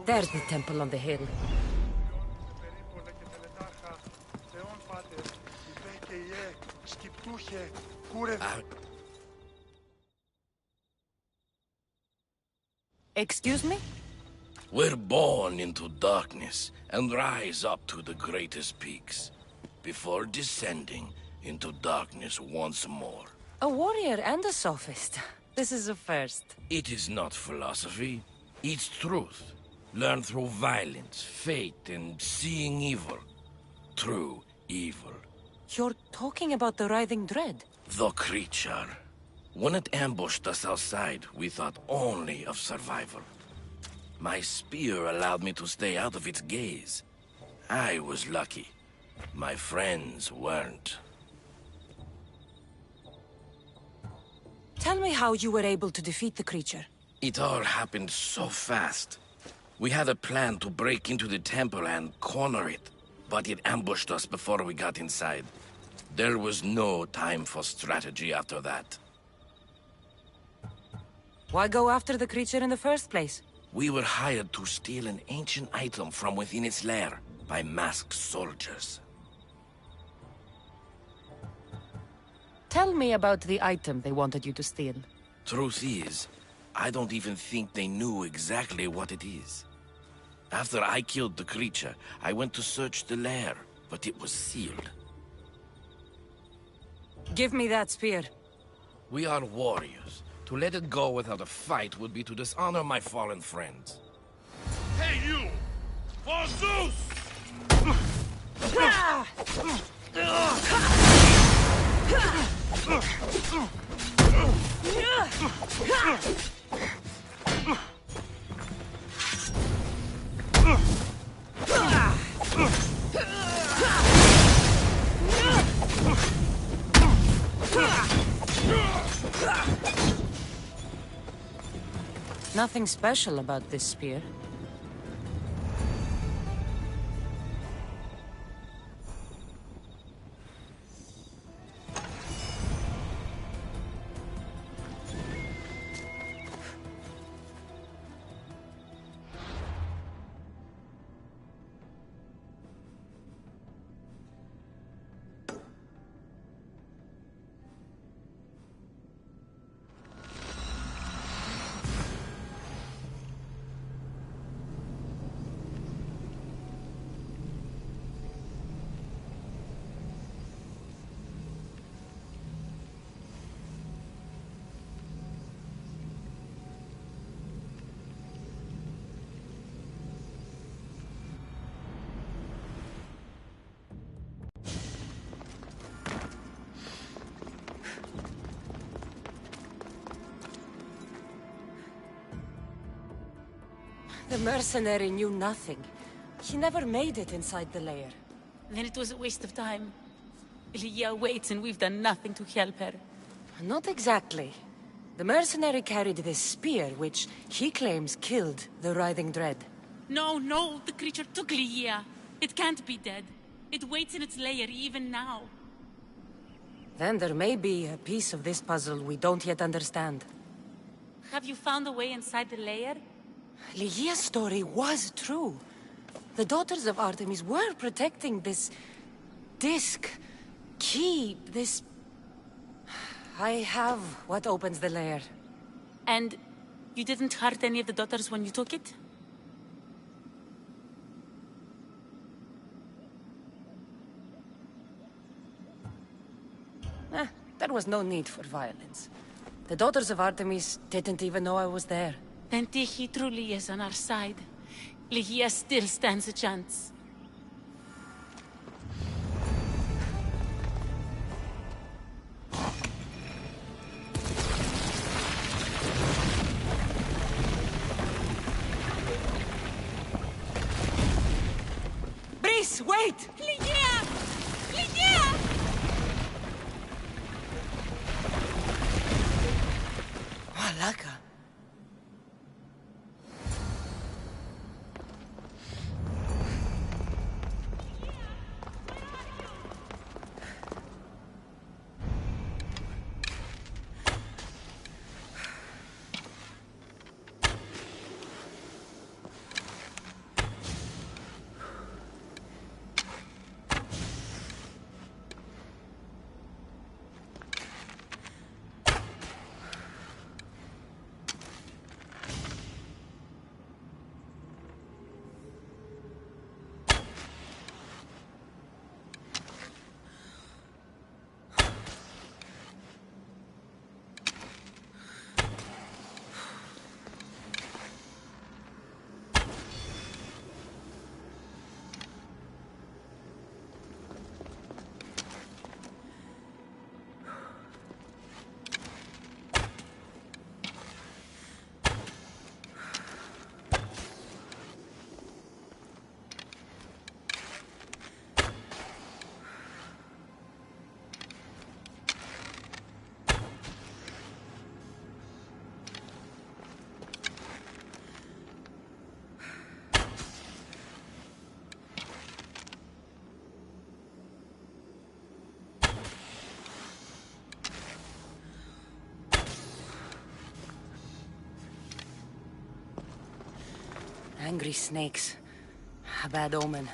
There's the temple on the hill. Excuse me? We're born into darkness and rise up to the greatest peaks, before descending into darkness once more. A warrior and a sophist. This is a first. It is not philosophy, it's truth. Learned through violence, fate, and seeing evil. True evil. You're talking about the writhing dread? The creature. When it ambushed us outside, we thought only of survival. My spear allowed me to stay out of its gaze. I was lucky. My friends weren't. Tell me how you were able to defeat the creature. It all happened so fast. We had a plan to break into the temple and corner it, but it ambushed us before we got inside. There was no time for strategy after that. Why go after the creature in the first place? We were hired to steal an ancient item from within its lair by masked soldiers. Tell me about the item they wanted you to steal. Truth is, I don't even think they knew exactly what it is. After I killed the creature, I went to search the lair, but it was sealed. Give me that spear. We are warriors. To let it go without a fight would be to dishonor my fallen friends. Hey, you! For Zeus! Nothing special about this spear. The mercenary knew nothing. He never made it inside the lair. Then it was a waste of time. Lygia waits and we've done nothing to help her. Not exactly. The mercenary carried this spear, which he claims killed the writhing dread. No, no, the creature took Lygia. It can't be dead. It waits in its lair even now. Then there may be a piece of this puzzle we don't yet understand. Have you found a way inside the lair? Lygia's story was true. The Daughters of Artemis were protecting this... disc... key, this... I have what opens the lair. And you didn't hurt any of the daughters when you took it? There was no need for violence. The Daughters of Artemis didn't even know I was there. Then Tyche truly is on our side. Ligia still stands a chance. Breeze, wait! Ligia! Ligia! Malaka. Angry snakes. A bad omen.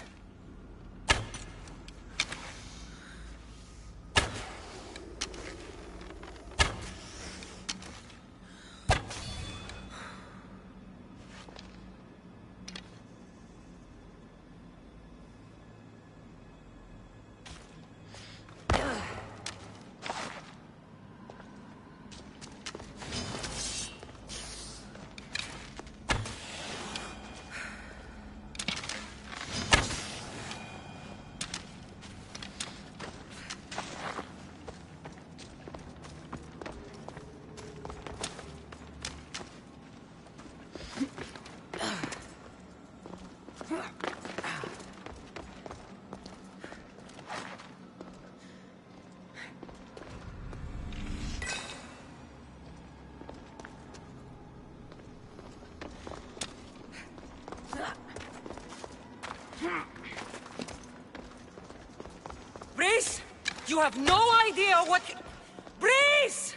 Breeze! You have no idea what... Breeze!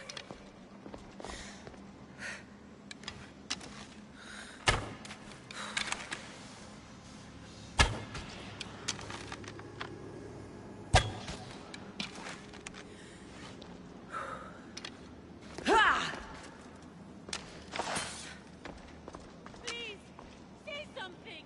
Please, say something!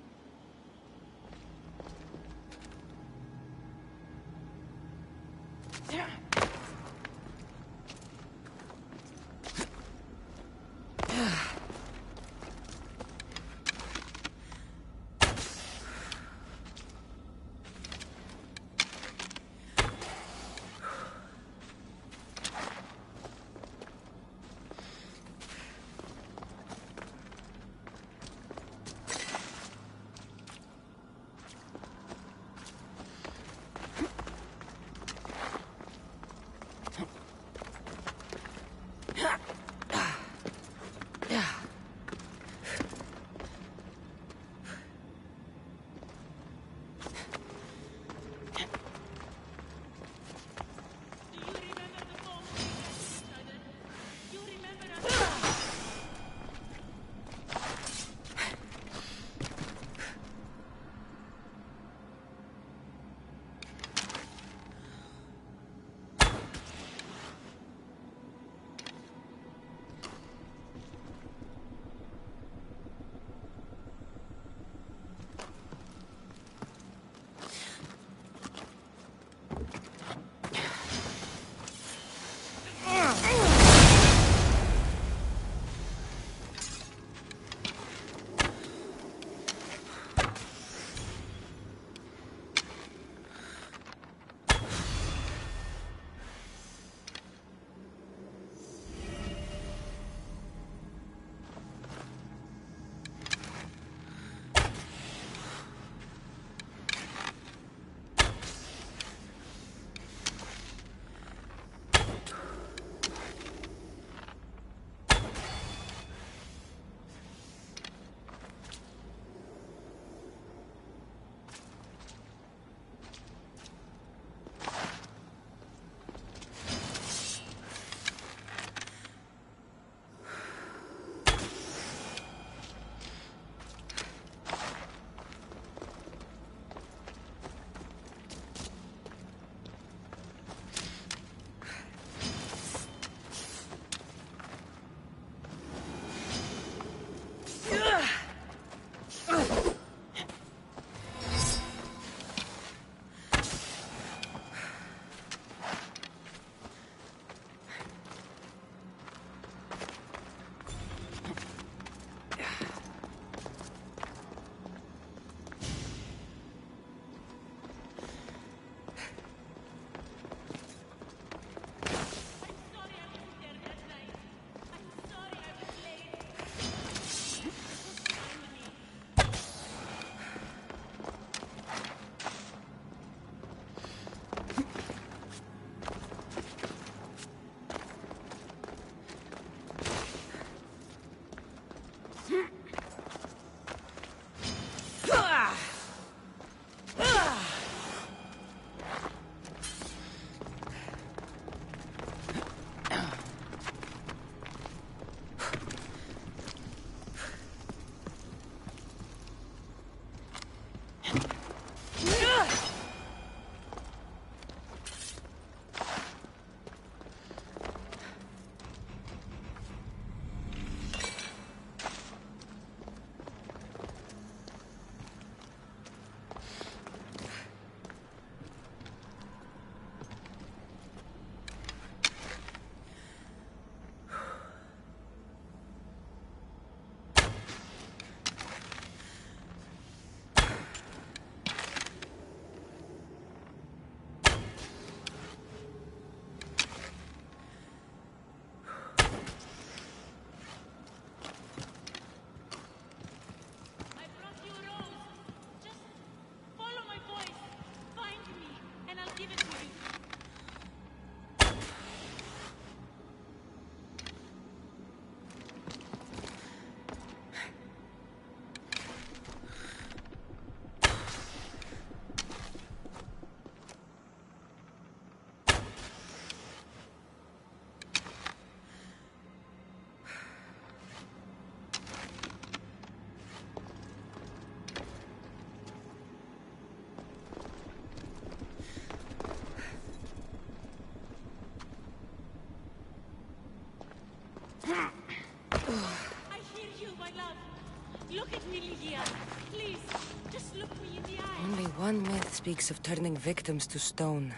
One myth speaks of turning victims to stone.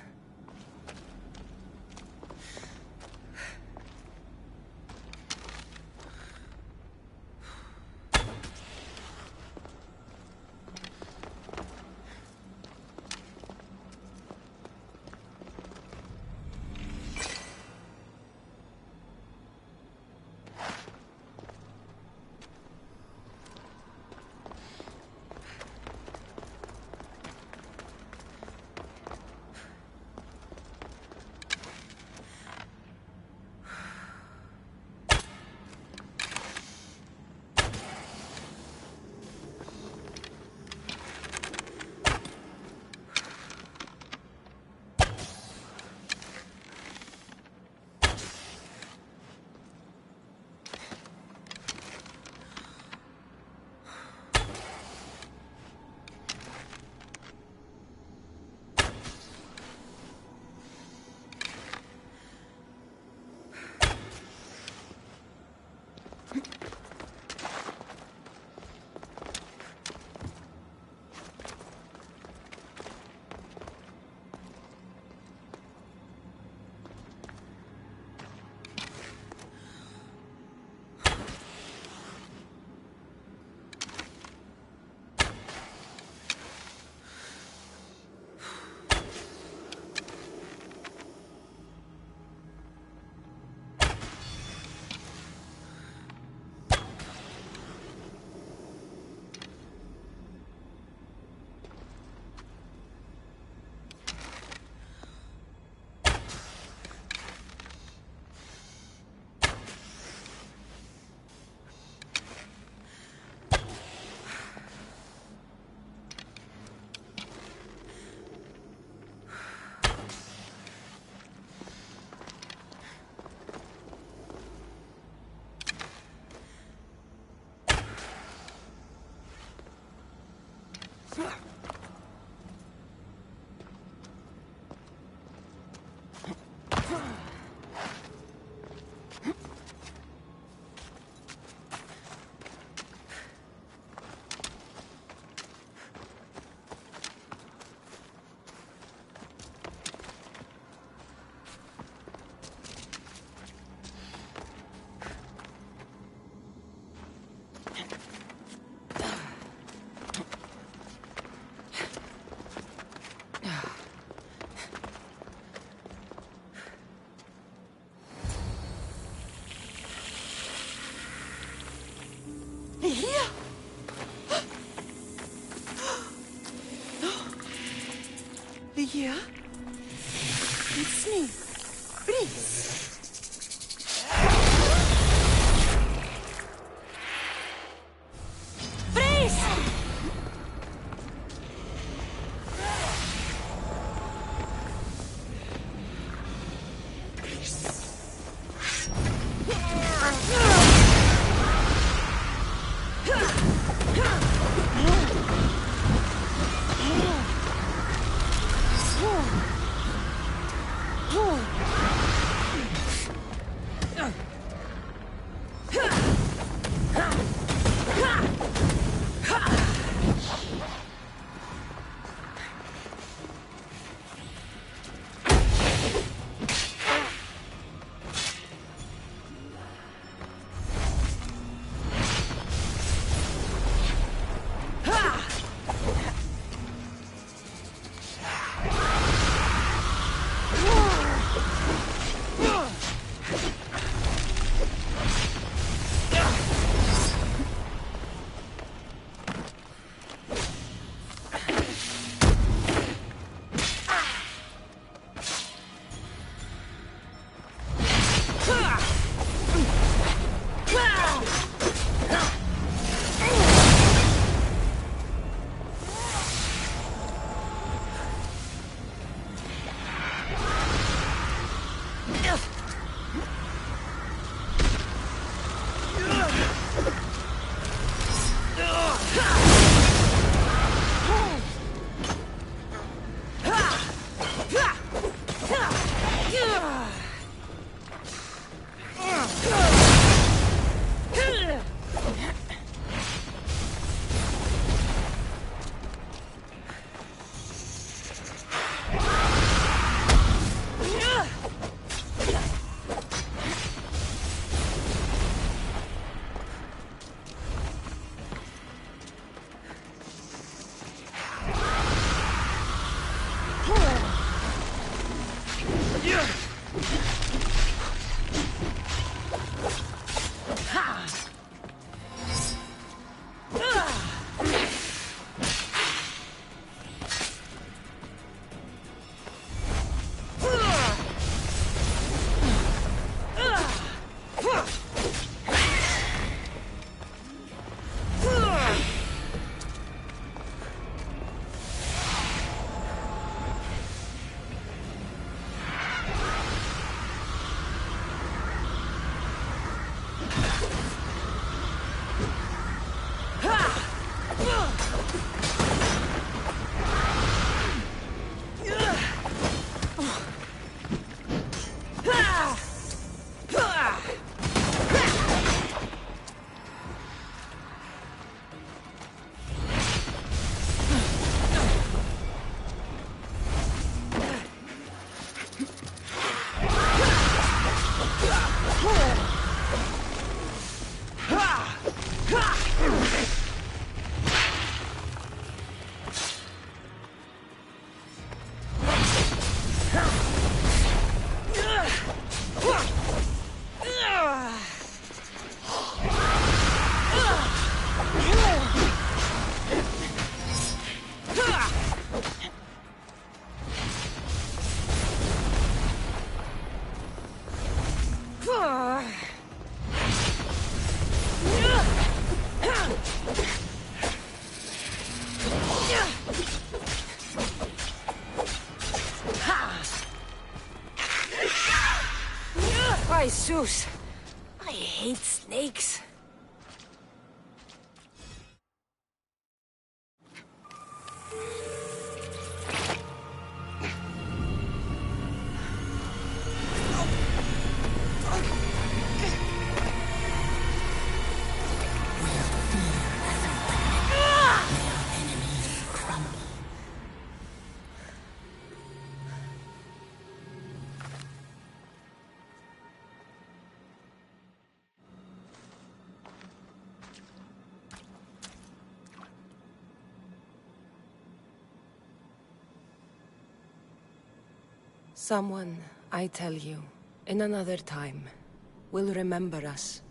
Here? Here? It's me. Please. Jesus! I hate snakes. Someone, I tell you, in another time, will remember us.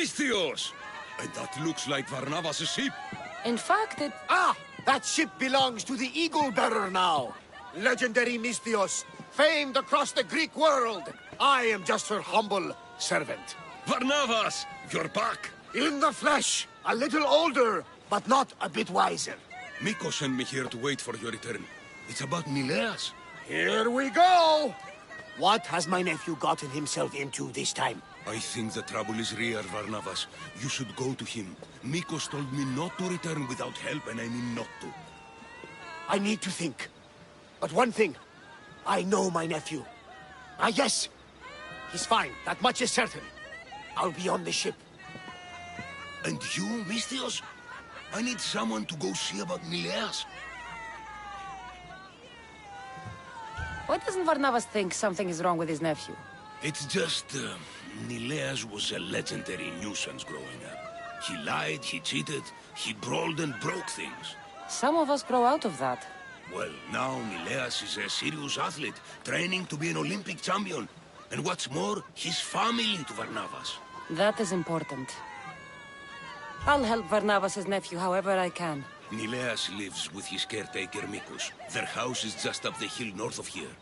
Misthios! And that looks like Varnavas' ship. In fact, it... Ah! That ship belongs to the Eagle Bearer now. Legendary Misthios, famed across the Greek world. I am just her humble servant. Varnavas! You're back! In the flesh. A little older, but not a bit wiser. Miko sent me here to wait for your return. It's about Nileas. Here we go! What has my nephew gotten himself into this time? I think the trouble is real, Varnavas. You should go to him. Mikos told me not to return without help, and I mean not to. I need to think. But one thing, I know my nephew. Ah, yes. He's fine, that much is certain. I'll be on the ship. And you, Misthios? I need someone to go see about Nileas. Why doesn't Varnavas think something is wrong with his nephew? It's just, Nileas was a legendary nuisance growing up. He lied, he cheated, he brawled and broke things. Some of us grow out of that. Well, now Nileas is a serious athlete, training to be an Olympic champion. And what's more, he's family to Varnavas. That is important. I'll help Varnavas' nephew however I can. Nileas lives with his caretaker Mikos. Their house is just up the hill north of here.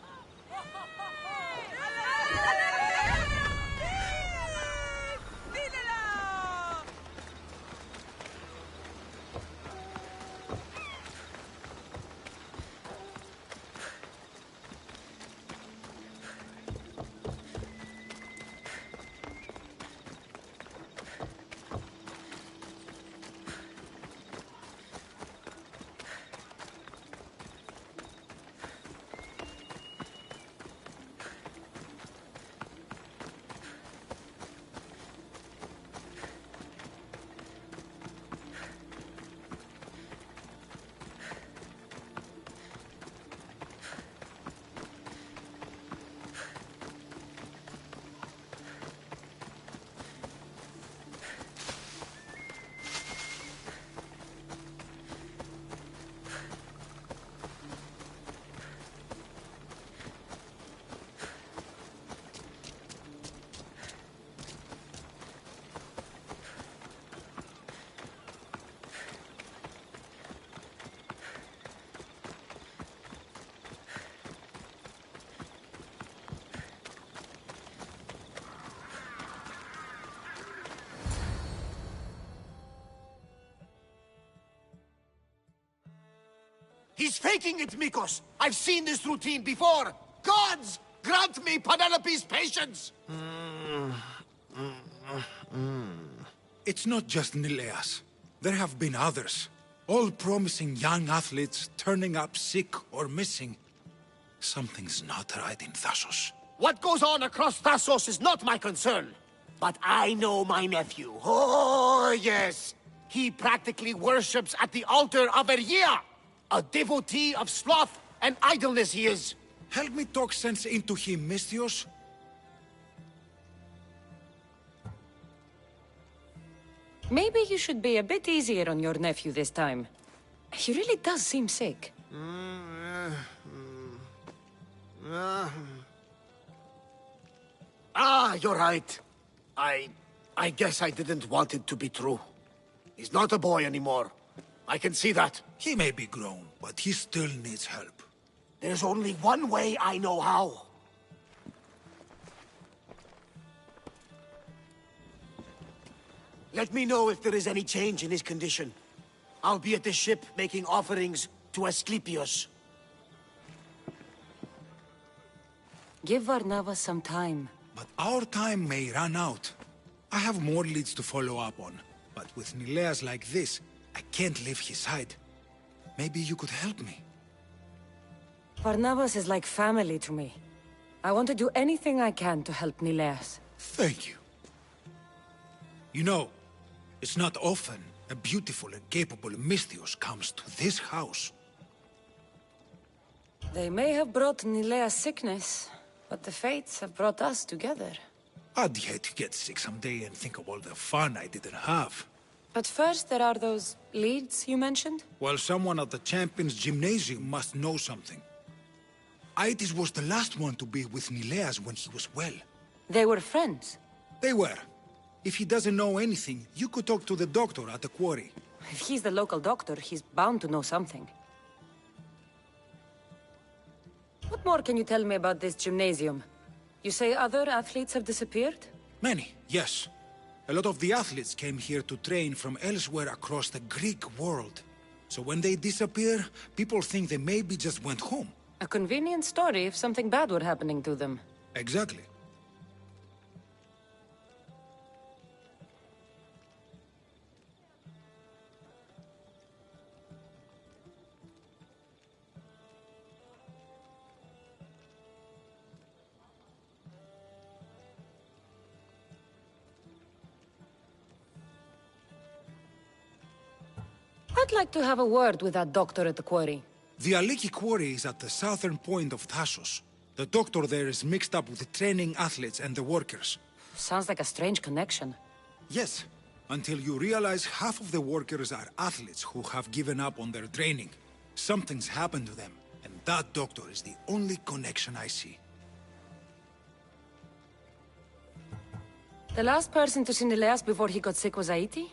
He's faking it, Mikos! I've seen this routine before! Gods! Grant me Penelope's patience! It's not just Nileas. There have been others. All promising young athletes turning up sick or missing. Something's not right in Thassos. What goes on across Thassos is not my concern. But I know my nephew. Oh, yes! He practically worships at the altar of Ergia! A devotee of sloth and idleness he is. Help me talk sense into him, Misthios. Maybe you should be a bit easier on your nephew this time. He really does seem sick. Ah, you're right. I guess I didn't want it to be true. He's not a boy anymore. I can see that. He may be grown, but he still needs help. There's only one way I know how. Let me know if there is any change in his condition. I'll be at the ship making offerings to Asclepios. Give Varnavas some time. But our time may run out. I have more leads to follow up on. But with Nileas like this, I can't leave his side. Maybe you could help me. Varnavas is like family to me. I want to do anything I can to help Nileas. Thank you. You know, it's not often a beautiful and capable Misthios comes to this house. They may have brought Nileas sickness, but the fates have brought us together. I'd hate to get sick someday and think of all the fun I didn't have. But first, there are those leads you mentioned? Well, someone at the Champions Gymnasium must know something. Aitis was the last one to be with Nileas when he was well. They were friends? They were. If he doesn't know anything, you could talk to the doctor at the quarry. If he's the local doctor, he's bound to know something. What more can you tell me about this gymnasium? You say other athletes have disappeared? Many, yes. A lot of the athletes came here to train from elsewhere across the Greek world. So when they disappear, people think they maybe just went home. A convenient story if something bad were happening to them. Exactly. I'd like to have a word with that doctor at the quarry. The Aliki quarry is at the southern point of Thassos. The doctor there is mixed up with the training athletes and the workers. Sounds like a strange connection. Yes, until you realize half of the workers are athletes who have given up on their training. Something's happened to them, and that doctor is the only connection I see. The last person to see Nileas before he got sick was Aiti?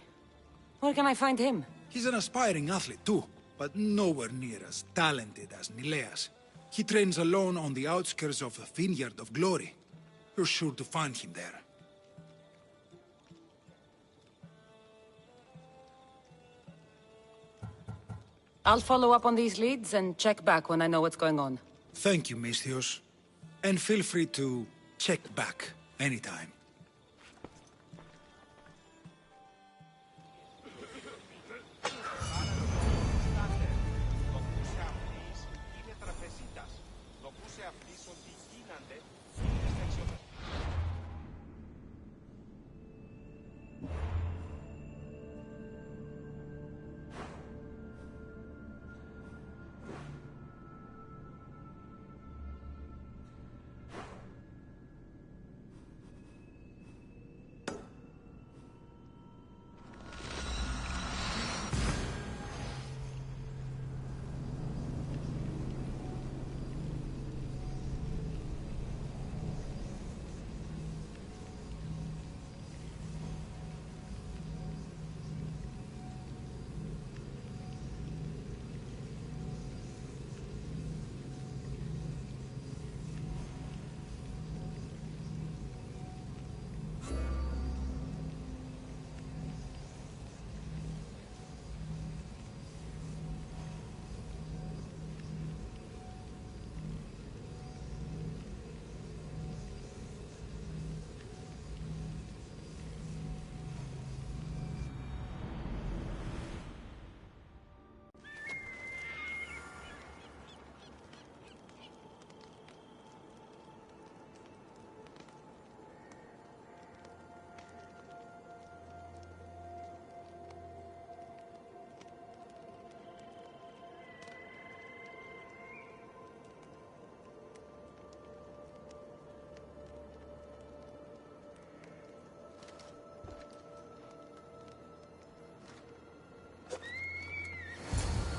Where can I find him? He's an aspiring athlete too, but nowhere near as talented as Nileas. He trains alone on the outskirts of the Vineyard of Glory. You're sure to find him there. I'll follow up on these leads and check back when I know what's going on. Thank you, Misthios. And feel free to check back anytime.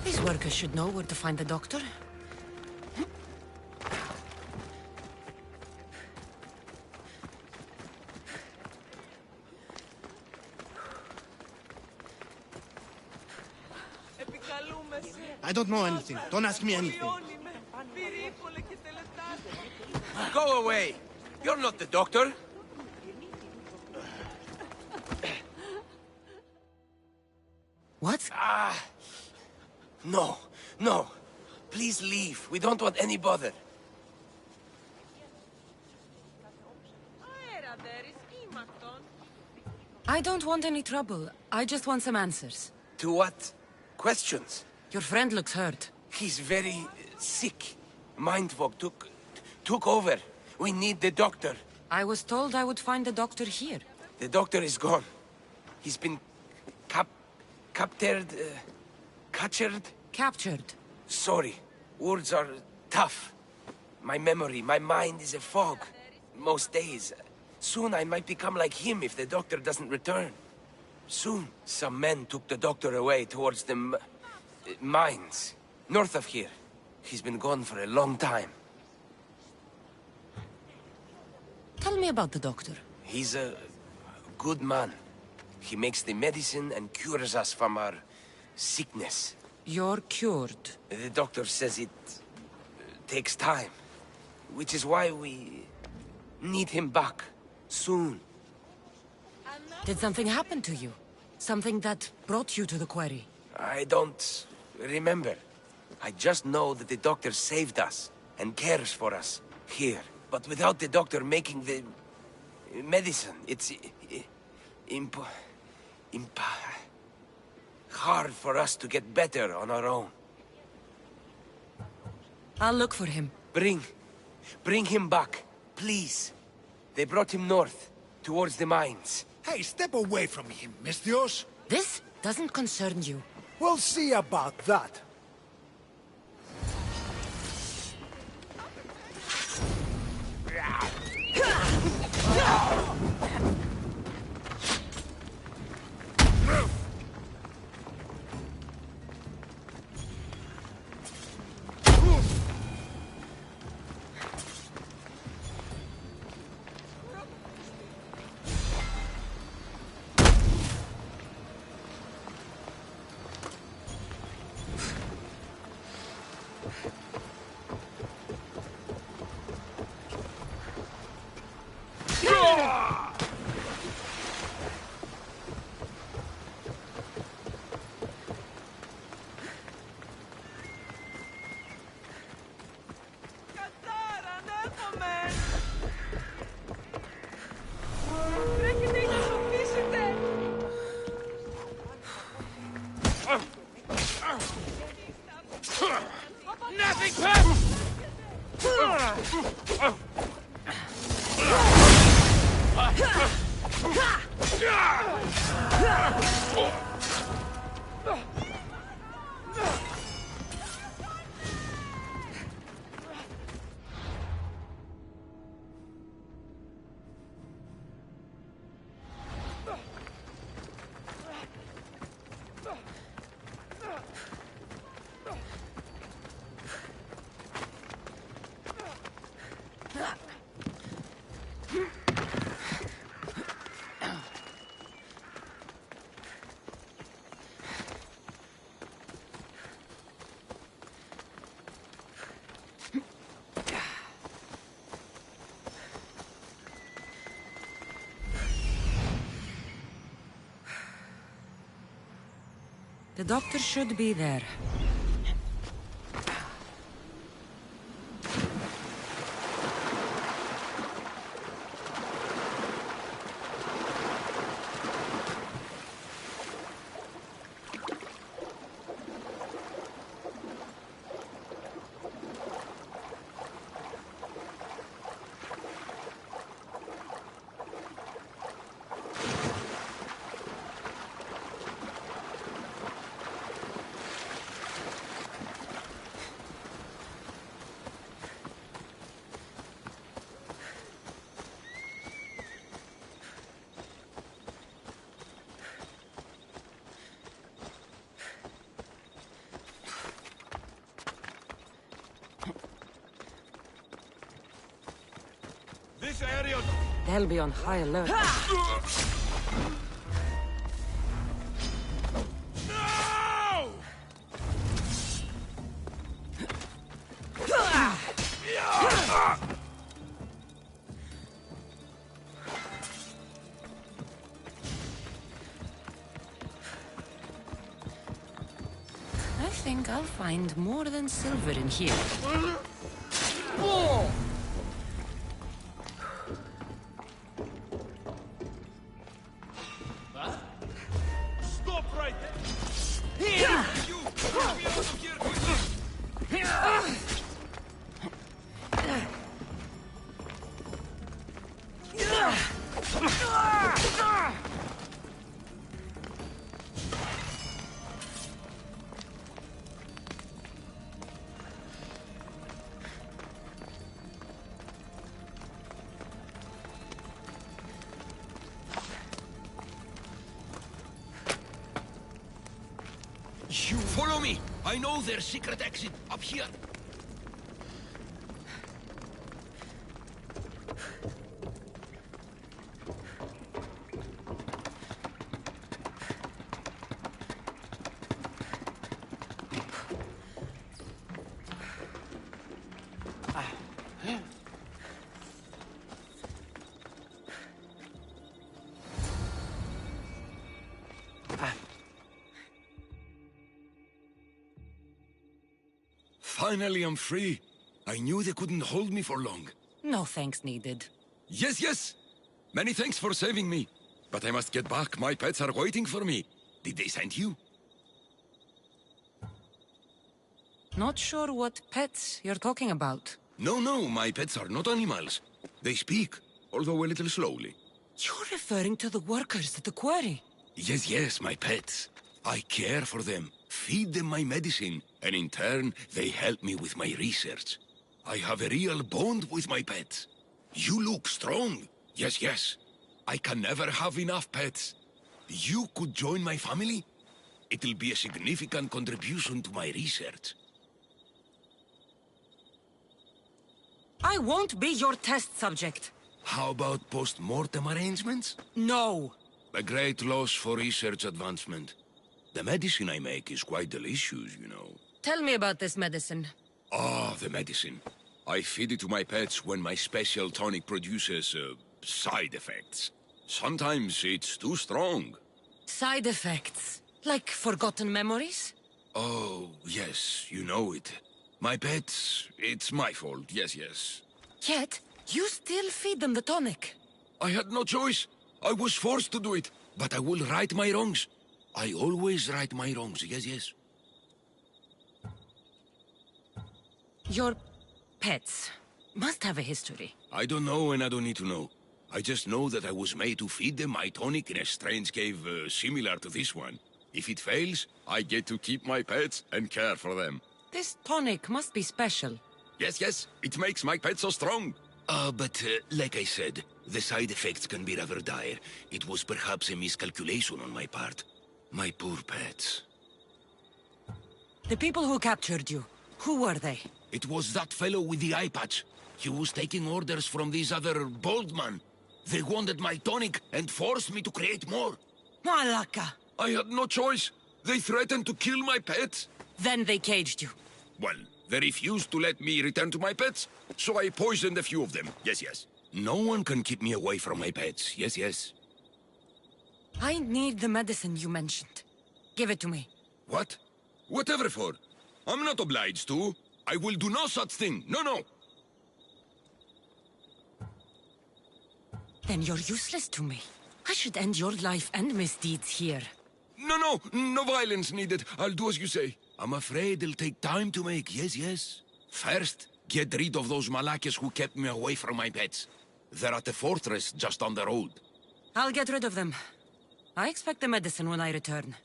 These workers should know where to find the doctor. I don't know anything. Don't ask me anything. Go away! You're not the doctor! What? No, no. Please leave. We don't want any bother. I don't want any trouble. I just want some answers. To what? Questions? Your friend looks hurt. He's very sick. Mind fog took over. We need the doctor. I was told I would find the doctor here. The doctor is gone. He's been captured. Captured. Sorry. Words are tough. My memory, my mind is a fog. Most days. Soon I might become like him if the doctor doesn't return. Soon. Some men took the doctor away towards the mines. North of here. He's been gone for a long time. Tell me about the doctor. He's a good man. He makes the medicine and cures us from our sickness. You're cured. The doctor says it takes time, which is why we need him back soon. Did something happen to you? Something that brought you to the quarry? I don't remember. I just know that the doctor saved us and cares for us here. But without the doctor making the medicine, it's hard for us to get better on our own. I'll look for him. Bring him back, please. They brought him north, towards the mines. Hey, step away from him, Misthios. This doesn't concern you. We'll see about that. The doctor should be there. This area... They'll be on high alert. I think I'll find more than silver in here. Stop right there! Here! You! Get me out of here quickly! You follow me! I know their secret exit up here. Finally, I'm free. I knew they couldn't hold me for long. No thanks needed. Yes, yes! Many thanks for saving me. But I must get back. My pets are waiting for me. Did they send you? Not sure what pets you're talking about. No, no, my pets are not animals. They speak, although a little slowly. You're referring to the workers at the quarry? Yes, yes, my pets. I care for them, feed them my medicine, and in turn, they help me with my research. I have a real bond with my pets. You look strong. Yes, yes. I can never have enough pets. You could join my family? It'll be a significant contribution to my research. I won't be your test subject. How about post-mortem arrangements? No. A great loss for research advancement. The medicine I make is quite delicious, you know. Tell me about this medicine. Ah, the medicine. I feed it to my pets when my special tonic produces, side effects. Sometimes it's too strong. Side effects? Like forgotten memories? Oh, yes, you know it. My pets, it's my fault, yes, yes. Yet, you still feed them the tonic. I had no choice. I was forced to do it, but I will right my wrongs. I always right my wrongs, yes, yes. Your pets must have a history. I don't know and I don't need to know. I just know that I was made to feed them my tonic in a strange cave similar to this one. If it fails, I get to keep my pets and care for them. This tonic must be special. Yes, yes, it makes my pets so strong. But like I said, the side effects can be rather dire. It was perhaps a miscalculation on my part. My poor pets. The people who captured you, who were they? It was that fellow with the eye patch. He was taking orders from this other bald man. They wanted my tonic and forced me to create more. Malaka! I had no choice. They threatened to kill my pets. Then they caged you. Well, they refused to let me return to my pets, so I poisoned a few of them. Yes, yes. No one can keep me away from my pets. Yes, yes. I need the medicine you mentioned. Give it to me. What? Whatever for. I'm not obliged to. I will do no such thing. No, no. Then you're useless to me. I should end your life and misdeeds here. No, no violence needed. I'll do as you say. I'm afraid it'll take time to make. Yes, yes. First, get rid of those Malakas who kept me away from my pets. They're at the fortress just on the road. I'll get rid of them. I expect the medicine when I return.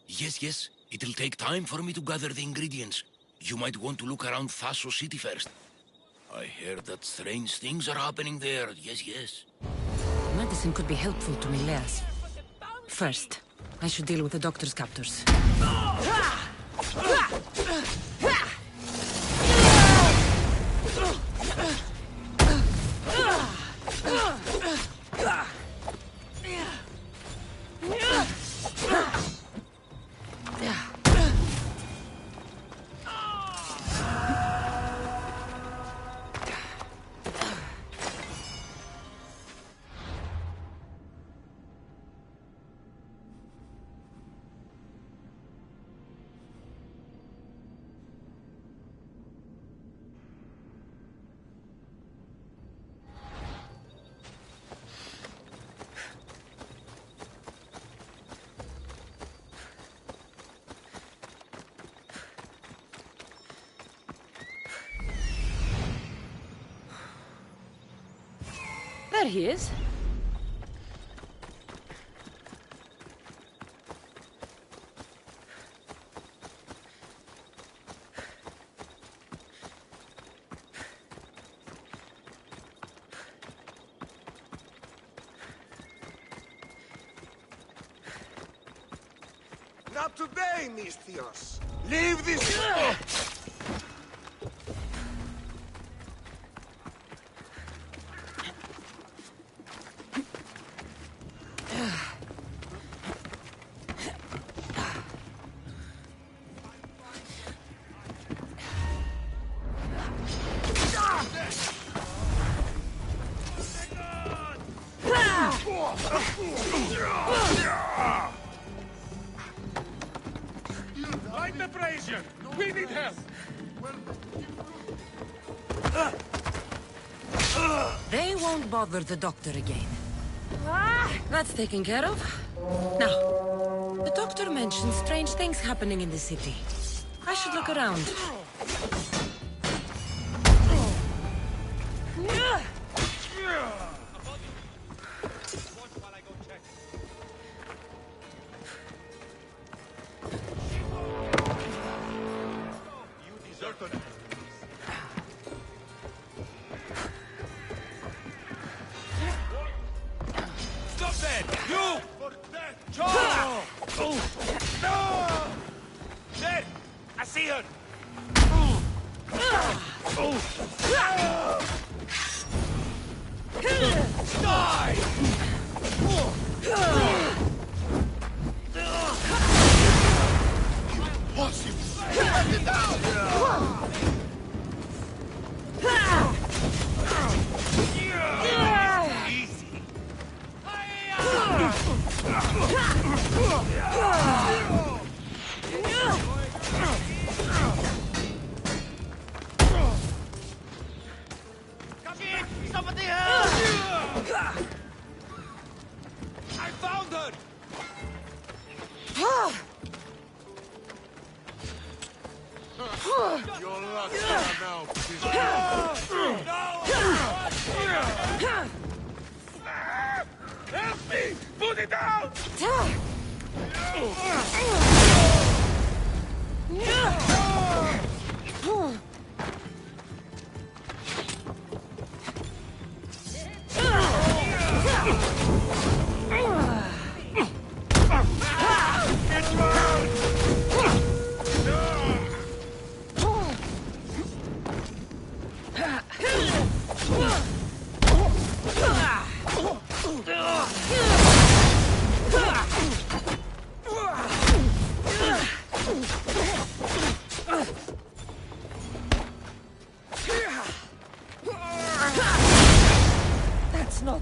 Yes, yes. It'll take time for me to gather the ingredients. You might want to look around Thasso City first. I hear that strange things are happening there. Yes, yes. Medicine could be helpful to Mileas. First, I should deal with the doctor's captors. There he is. Not today, Mistios. Leave this... Light the brazier! We need help! won't bother the doctor again. That's taken care of. Now, the doctor mentioned strange things happening in the city. I should look around. Stop that! You! There! I see her! Somebody help! I found her! You're lucky now. Help me! Put it down! That's not...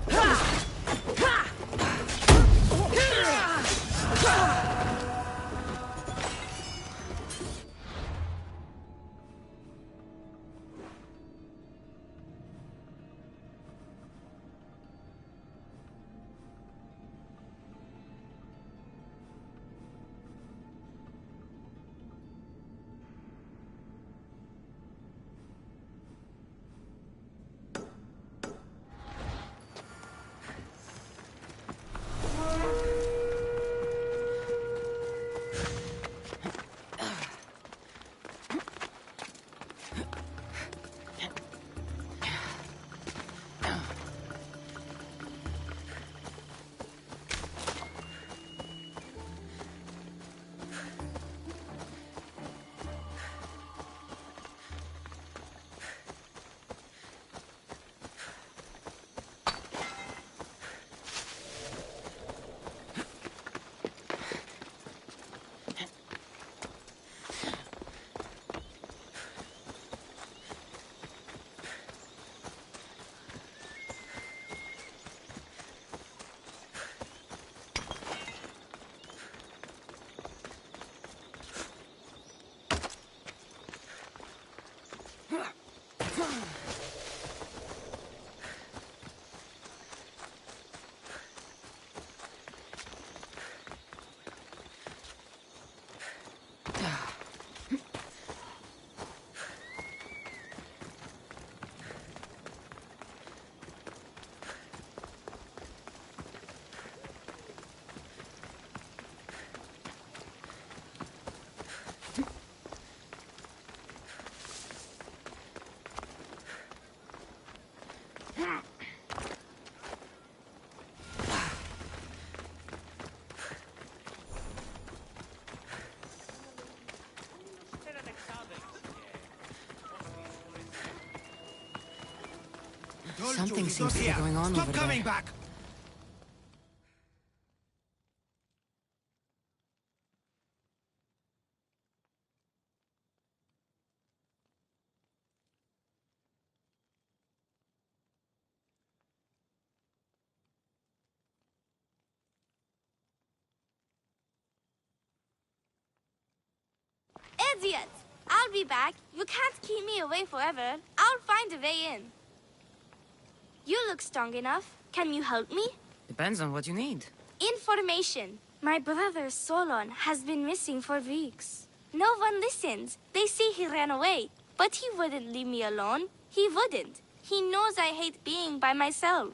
Something seems to be going on over there. Stop coming back! Idiot! I'll be back. You can't keep me away forever. I'll find a way in. You look strong enough. Can you help me? Depends on what you need. Information. My brother Solon has been missing for weeks. No one listens. They say he ran away. But he wouldn't leave me alone. He wouldn't. He knows I hate being by myself.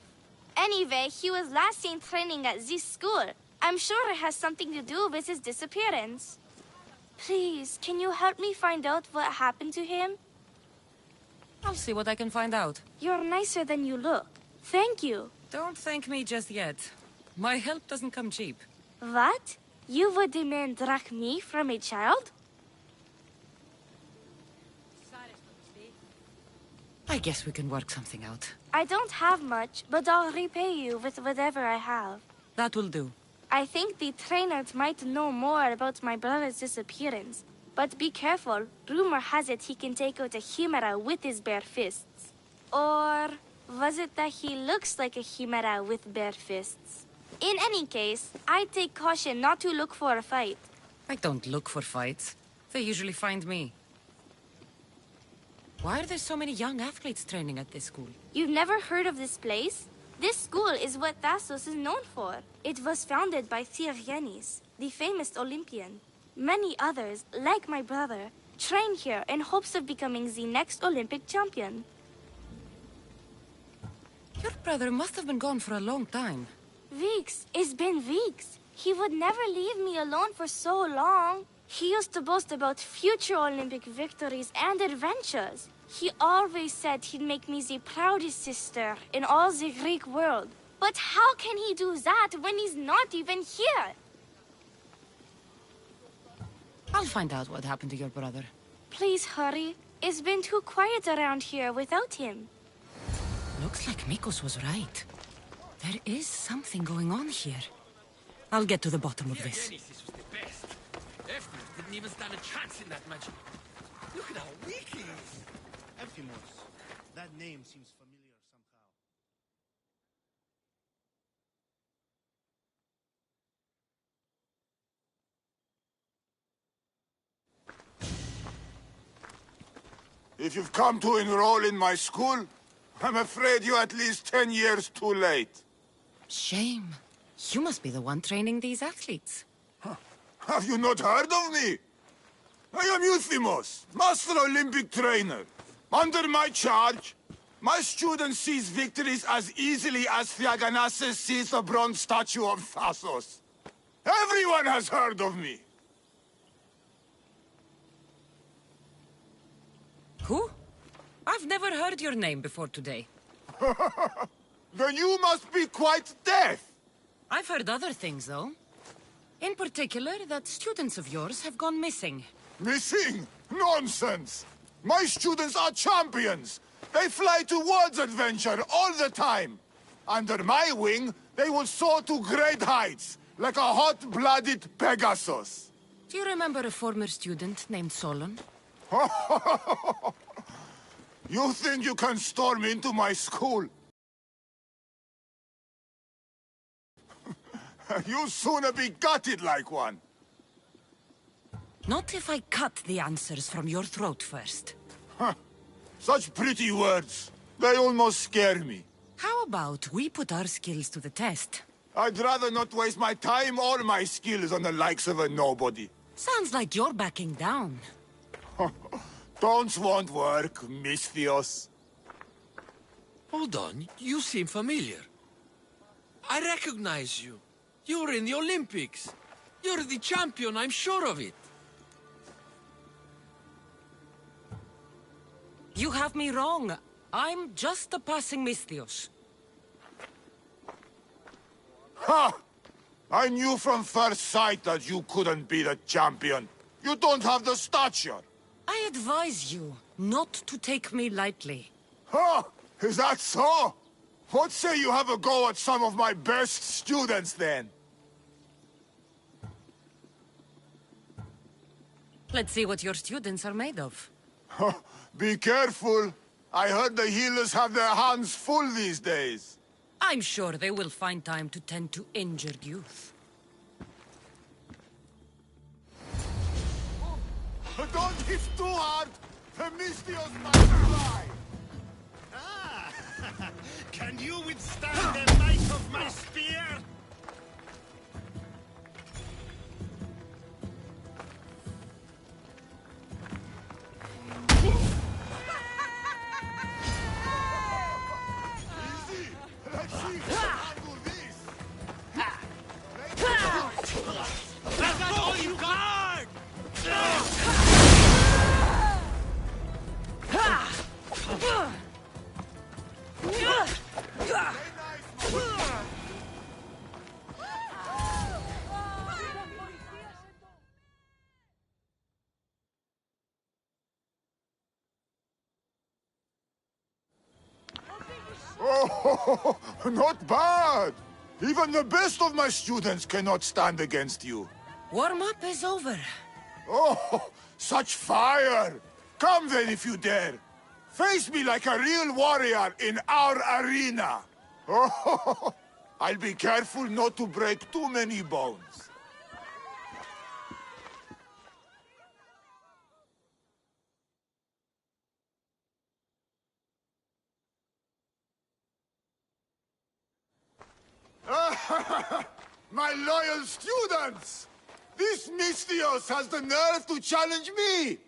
Anyway, he was last seen training at this school. I'm sure it has something to do with his disappearance. Please, can you help me find out what happened to him? I'll see what I can find out. You're nicer than you look. Thank you. Don't thank me just yet. My help doesn't come cheap. What? You would demand drachmi from a child? I guess we can work something out. I don't have much, but I'll repay you with whatever I have. That will do. I think the trainers might know more about my brother's disappearance. But be careful. Rumor has it he can take out a Chimera with his bare fists. Or was it that he looks like a Chimera with bare fists? In any case, I'd take caution not to look for a fight. I don't look for fights. They usually find me. Why are there so many young athletes training at this school? You've never heard of this place? This school is what Thassos is known for. It was founded by Thyrianis, the famous Olympian. Many others, like my brother, train here in hopes of becoming the next Olympic champion. Your brother must have been gone for a long time. Weeks. It's been weeks. He would never leave me alone for so long. He used to boast about future Olympic victories and adventures. He always said he'd make me the proudest sister in all the Greek world. But how can he do that when he's not even here? I'll find out what happened to your brother. Please hurry. It's been too quiet around here without him. Looks like Mikos was right. There is something going on here. I'll get to the bottom of this. Genesis was the best. Efnos didn't even stand a chance in that match. Look at how weak he is. Ephimos. That name seems familiar somehow. If you've come to enroll in my school, I'm afraid you're at least 10 years too late. Shame. You must be the one training these athletes. Have you not heard of me? I am Euthymos, Master Olympic Trainer. Under my charge, my student sees victories as easily as Theaganasses sees the bronze statue of Thassos. Everyone has heard of me. Who? I've never heard your name before today. Then you must be quite deaf. I've heard other things, though. In particular, that students of yours have gone missing. Missing? Nonsense! My students are champions! They fly towards adventure all the time! Under my wing, they will soar to great heights, like a hot-blooded Pegasus. Do you remember a former student named Solon? You think you can storm into my school? You'll sooner be gutted like one. Not if I cut the answers from your throat first. Such pretty words. They almost scare me. How about we put our skills to the test? I'd rather not waste my time or my skills on the likes of a nobody. Sounds like you're backing down. Don't want work, Misthios. Hold on, you seem familiar. I recognize you. You're in the Olympics. You're the champion, I'm sure of it. You have me wrong. I'm just a passing Misthios. Ha! I knew from first sight that you couldn't be the champion. You don't have the stature. I advise you not to take me lightly. Ha! Is that so? What say you have a go at some of my best students, then? Let's see what your students are made of. Be careful. I heard the healers have their hands full these days. I'm sure they will find time to tend to injured youth. Don't hit too hard! The Misthios might fly! Can you Oh, not bad. Even the best of my students cannot stand against you. Warm-up is over. Oh, such fire! Come then if you dare. Face me like a real warrior in our arena. Oh, I'll be careful not to break too many bones. My loyal students! This Mystios has the nerve to challenge me!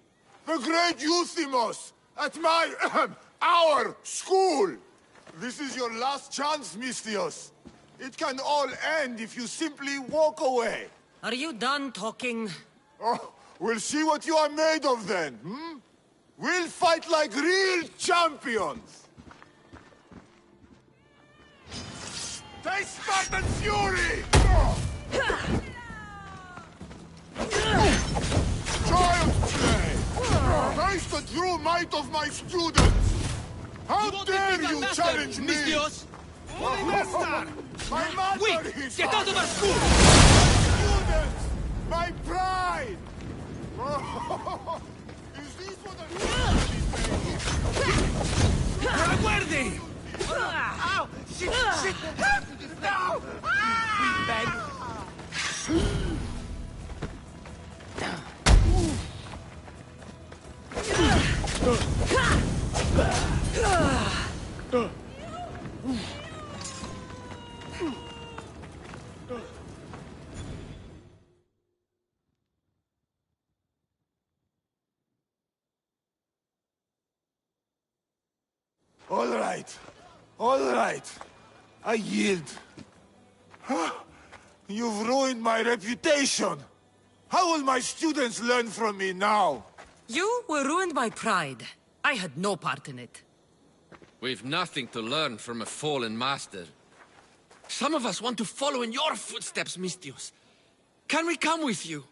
The great Euthymos! At my... our school! This is your last chance, Mystios. It can all end if you simply walk away. Are you done talking? Oh, we'll see what you are made of then, hmm? We'll fight like real champions! Taste Spartan fury! Child's play! Taste the true might of my students! How dare you challenge me! Mystios! My mother is get out of our school! My students! My pride! Is this what ¡Recuerde! Ow! Shit! Shit! No! We beg. All right. All right. I yield. You've ruined my reputation. How will my students learn from me now? You were ruined by pride. I had no part in it. We've nothing to learn from a fallen master. Some of us want to follow in your footsteps, Mystios. Can we come with you?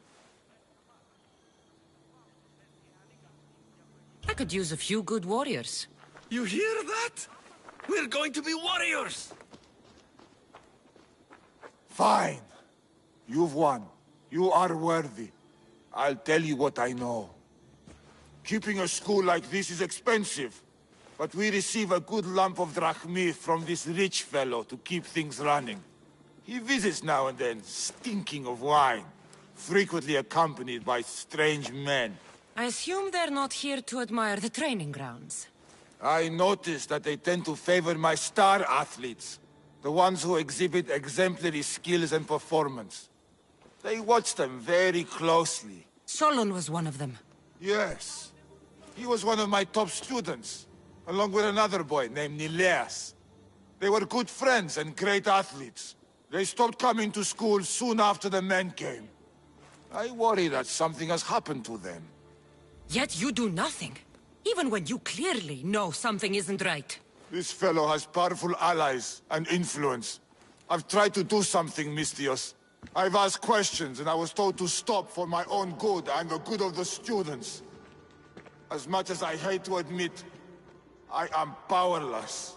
I could use a few good warriors. You hear that? We're going to be warriors! Fine. You've won. You are worthy. I'll tell you what I know. Keeping a school like this is expensive, but we receive a good lump of drachmi from this rich fellow to keep things running. He visits now and then, stinking of wine, frequently accompanied by strange men. I assume they're not here to admire the training grounds. I noticed that they tend to favor my star athletes, the ones who exhibit exemplary skills and performance. They watch them very closely. Solon was one of them. Yes. He was one of my top students, along with another boy named Nileas. They were good friends and great athletes. They stopped coming to school soon after the men came. I worry that something has happened to them. Yet you do nothing. Even when you clearly know something isn't right. This fellow has powerful allies and influence. I've tried to do something, Mystios. I've asked questions, and I was told to stop for my own good and the good of the students. As much as I hate to admit, I am powerless.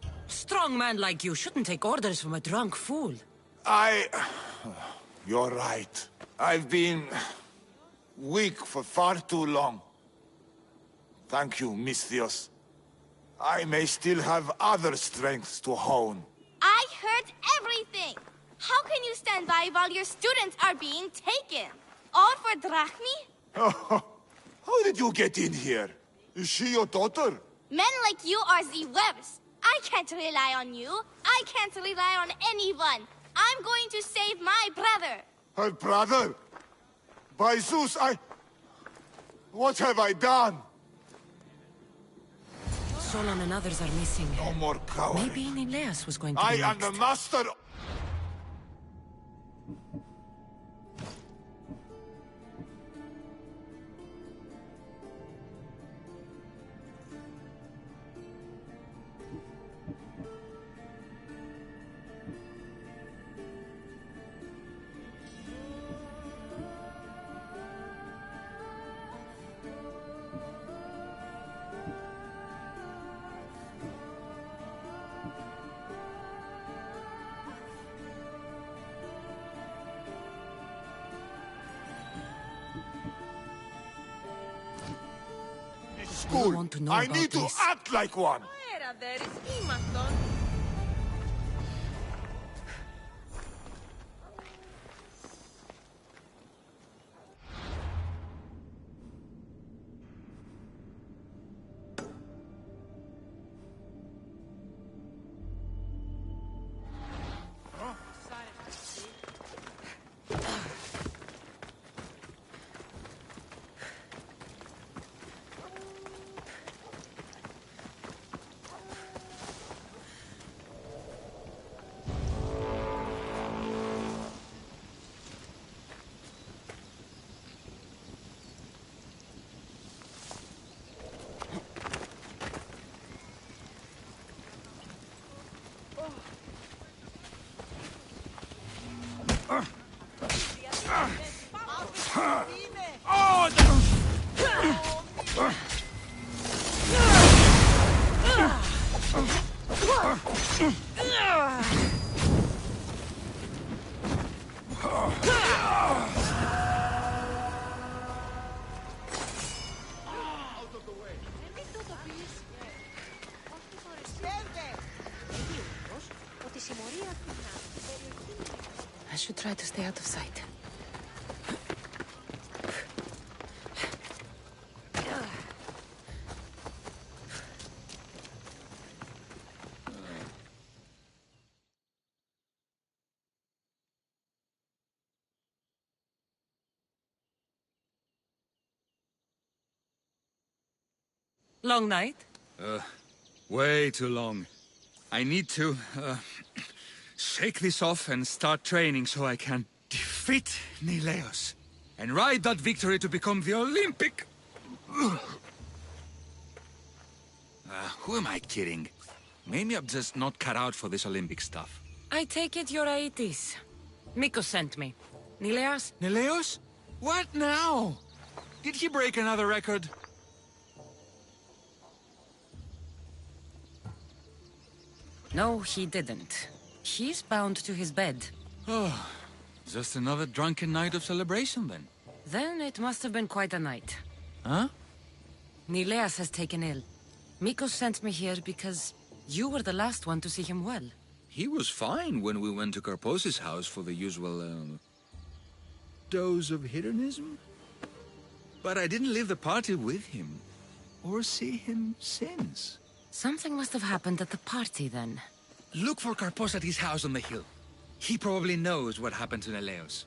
A strong man like you shouldn't take orders from a drunk fool. You're right. I've been... weak for far too long. Thank you, Mystios. I may still have other strengths to hone. I heard everything! How can you stand by while your students are being taken? All for drachmi? How did you get in here? Is she your daughter? Men like you are the webs. I can't rely on you. I can't rely on anyone. I'm going to save my brother. Her brother? By Zeus, what have I done? Solon and others are missing. No more cowards. Maybe Nileas was going to I be am next. the master... school. want to know I about need to this. act like one. Αέρα δέρεις, ήμαστον. I should try to stay out of sight. Long night? Way too long. I need to, shake this off and start training so I can defeat Nileos and ride that victory to become the Olympic... who am I kidding? Maybe I'm just not cut out for this Olympic stuff. I take it you're Aetis. Miko sent me. Nileas? Nileos? What now? Did he break another record? No, he didn't. He's bound to his bed. Oh, just another drunken night of celebration then. Then it must have been quite a night. Huh? Nileas has taken ill. Miko sent me here because you were the last one to see him well. He was fine when we went to Karpos's house for the usual, dose of hedonism. But I didn't leave the party with him, or see him since. Something must have happened at the party then. Look for Karpos at his house on the hill. He probably knows what happened to Neleos.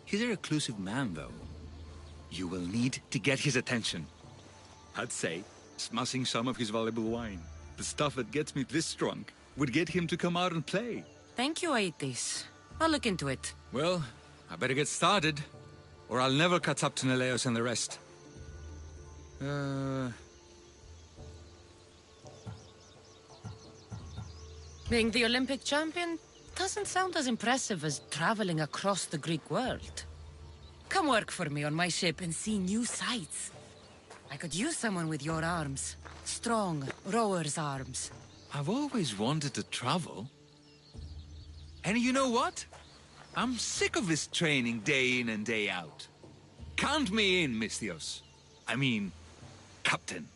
He's a reclusive man, though. You will need to get his attention. I'd say, smashing some of his valuable wine. The stuff that gets me this drunk would get him to come out and play. Thank you, Aetis. I'll look into it. Well, I better get started, or I'll never catch up to Neleos and the rest. Being the Olympic champion doesn't sound as impressive as traveling across the Greek world. Come work for me on my ship and see new sights. I could use someone with your arms. Strong, rower's arms. I've always wanted to travel. And you know what? I'm sick of this training day in and day out. Count me in, Misthios. I mean, Captain.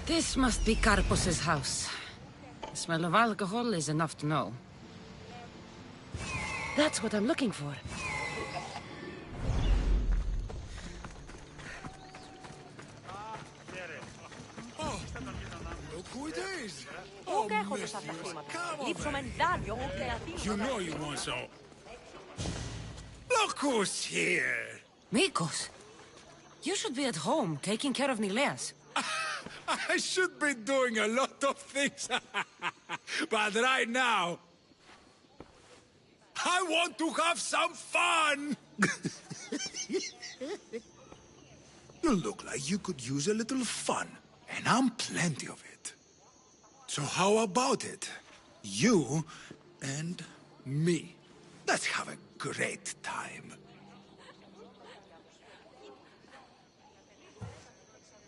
This must be Karpos's house. The smell of alcohol is enough to know. That's what I'm looking for. Look who it is! Πού έχονται αυτά τα χρήματα. Λείψω με δάνειο ούτε You know you want some. Look who's here! Mikos! You should be at home, taking care of Nileas. I should be doing a lot of things. But right now, I want to have some fun! You look like you could use a little fun, and I'm plenty of it. So how about it? You and me. Let's have a great time.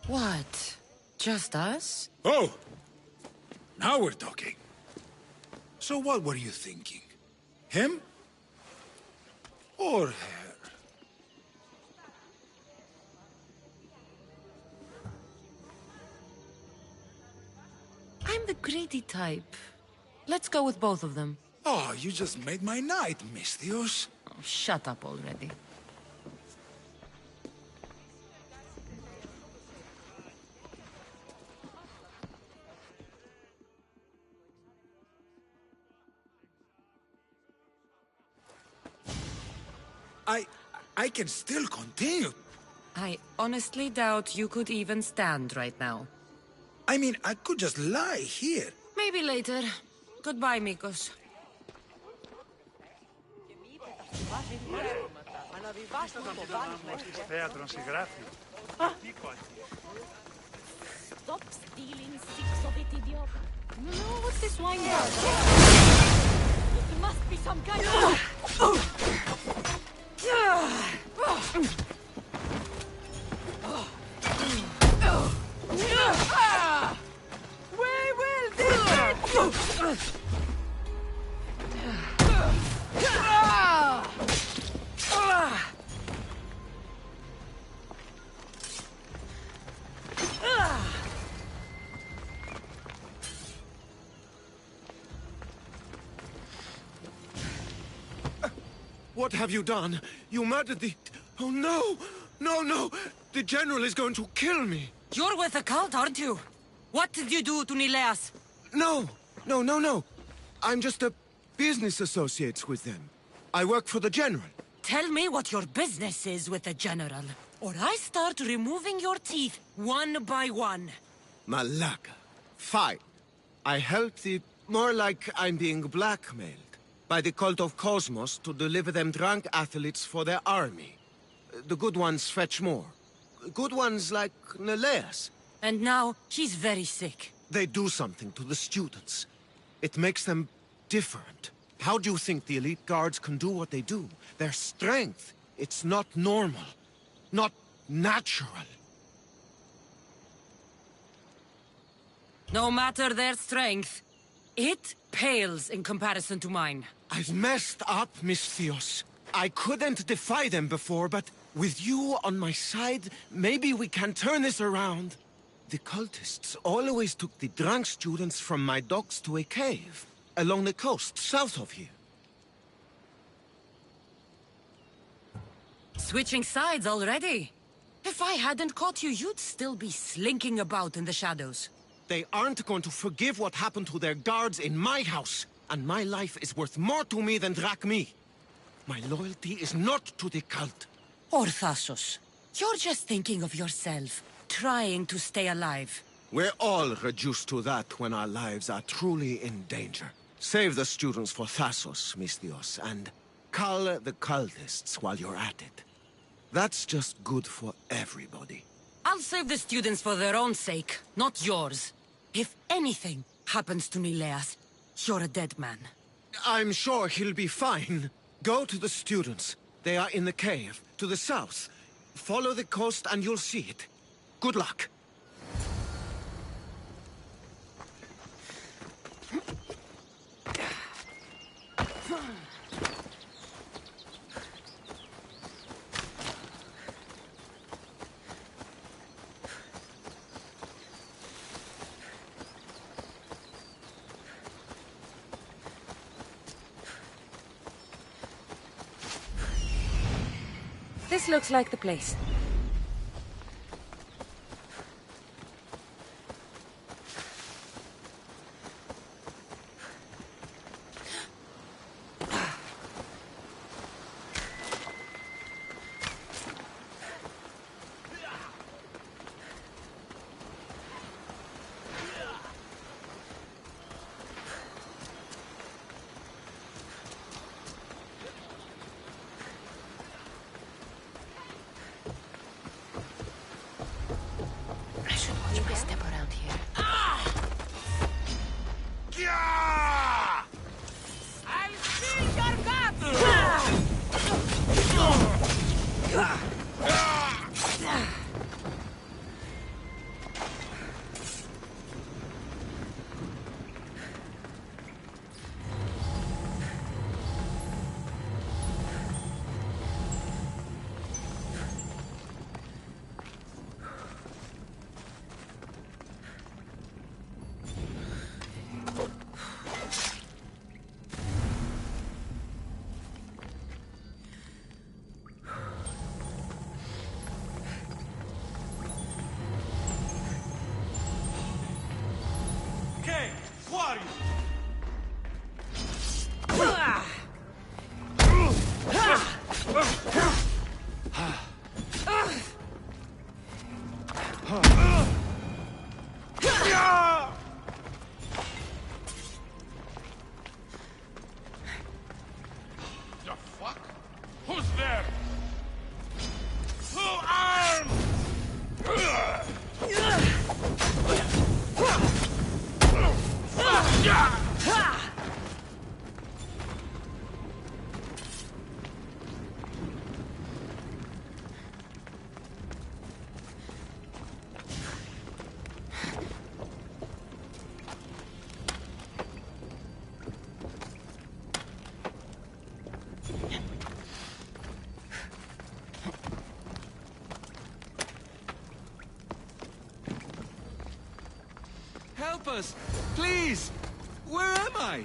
What? Just us? Oh! Now we're talking. So what were you thinking? Him? Or her? I'm the greedy type. Let's go with both of them. Oh, you just made my night, Misthios. Oh, shut up already. I can still continue. I honestly doubt you could even stand right now. I mean, I could just lie here. Maybe later. Goodbye, Mikos. Stop stealing six of it, idiot. No, what's this wine bar? It must be some kind We will defeat you! What have you done? You murdered the... Oh, no! No, no! The General is going to kill me! You're with the cult, aren't you? What did you do to Nileas? No! No, no, no! I'm just a business associate with them. I work for the General. Tell me what your business is with the General, or I start removing your teeth one by one. Malaka. Fine. I help the... More like I'm being blackmailed by the cult of Cosmos to deliver them drunk athletes for their army. The good ones fetch more. Good ones like Nileas. And now, he's very sick. They do something to the students. It makes them different. How do you think the elite guards can do what they do? Their strength, it's not normal. Not natural. No matter their strength, it pales in comparison to mine. I've messed up, Misthios. I couldn't defy them before, but with you on my side, maybe we can turn this around. The cultists always took the drunk students from my docks to a cave, along the coast, south of here. Switching sides already? If I hadn't caught you, you'd still be slinking about in the shadows. They aren't going to forgive what happened to their guards in my house, and my life is worth more to me than Drachmi. My loyalty is not to the cult. Or Thassos. You're just thinking of yourself, trying to stay alive. We're all reduced to that when our lives are truly in danger. Save the students for Thassos, Misthios, and cull the cultists while you're at it. That's just good for everybody. I'll save the students for their own sake, not yours. If anything happens to Nileas, you're a dead man. I'm sure he'll be fine. Go to the students. They are in the cave, to the south. Follow the coast and you'll see it. Good luck. This looks like the place. The fuck? Who's there? Who armed? Help us! Please! Where am I?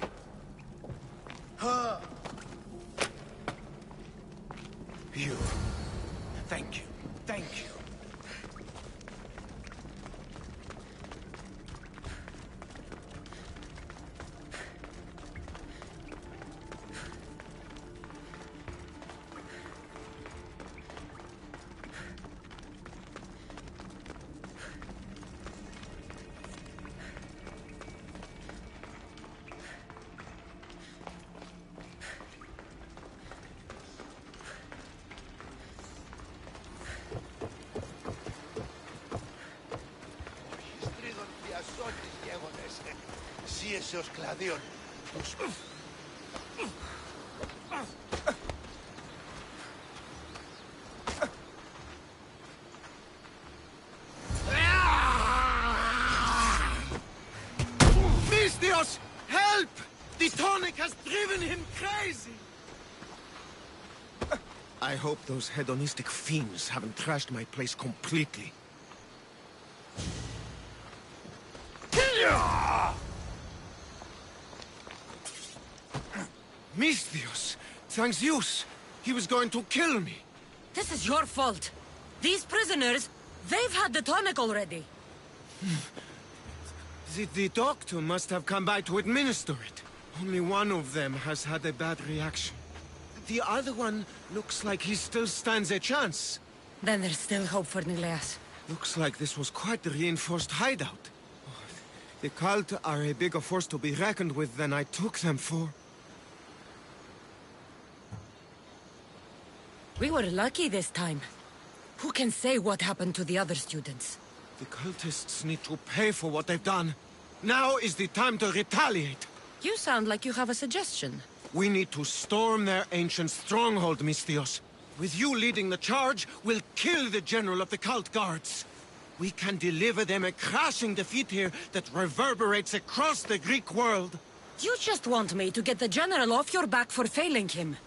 You. Thank you. Thank you. Σύεσαι ως κλαδίον. Misthios! Help! The tonic has driven him crazy! I hope those hedonistic fiends haven't trashed my place completely. Misthios! Thanks Zeus! He was going to kill me! This is your fault. These prisoners, they've had the tonic already. The doctor must have come by to administer it. Only one of them has had a bad reaction. The other one looks like he still stands a chance. Then there's still hope for Nileas. Looks like this was quite a reinforced hideout. The cult are a bigger force to be reckoned with than I took them for. We were lucky this time. Who can say what happened to the other students? The cultists need to pay for what they've done. Now is the time to retaliate. You sound like you have a suggestion. We need to storm their ancient stronghold, Misthios. With you leading the charge, we'll kill the general of the cult guards. We can deliver them a crashing defeat here that reverberates across the Greek world. You just want me to get the general off your back for failing him.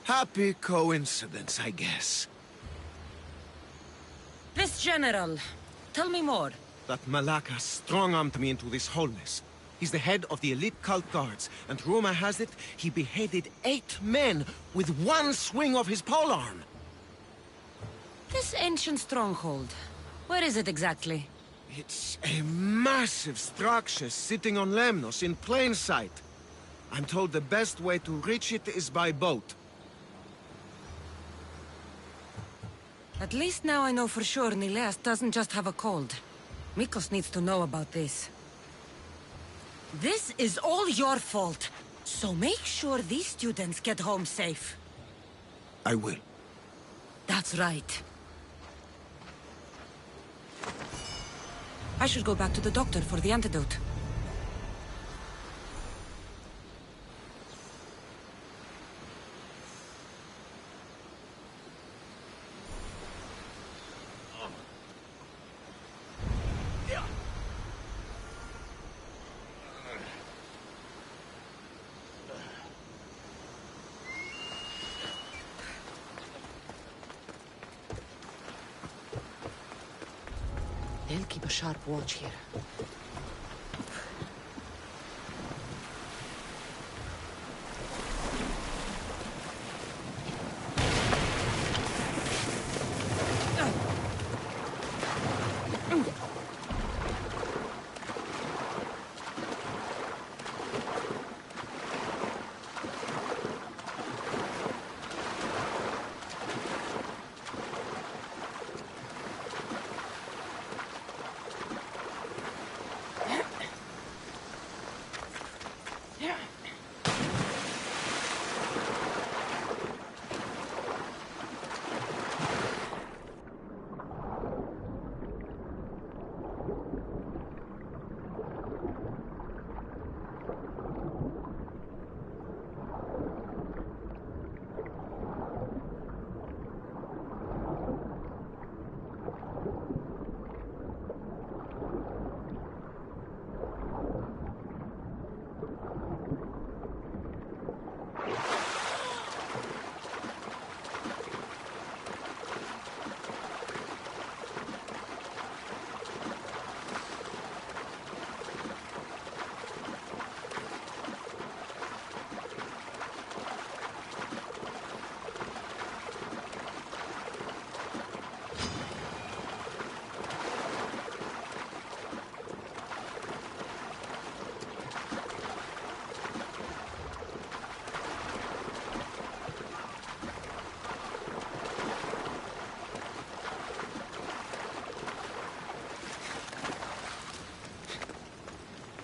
Happy coincidence, I guess. This general, tell me more. That Malaka strong-armed me into this wholeness. He's the head of the elite cult guards, and rumor has it, he beheaded 8 men with one swing of his polearm. This ancient stronghold, where is it exactly? It's a massive structure sitting on Lemnos in plain sight. I'm told the best way to reach it is by boat. At least now I know for sure Nileas doesn't just have a cold. Mikos needs to know about this. This is all your fault. So make sure these students get home safe. I will. That's right. I should go back to the doctor for the antidote. They'll keep a sharp watch here.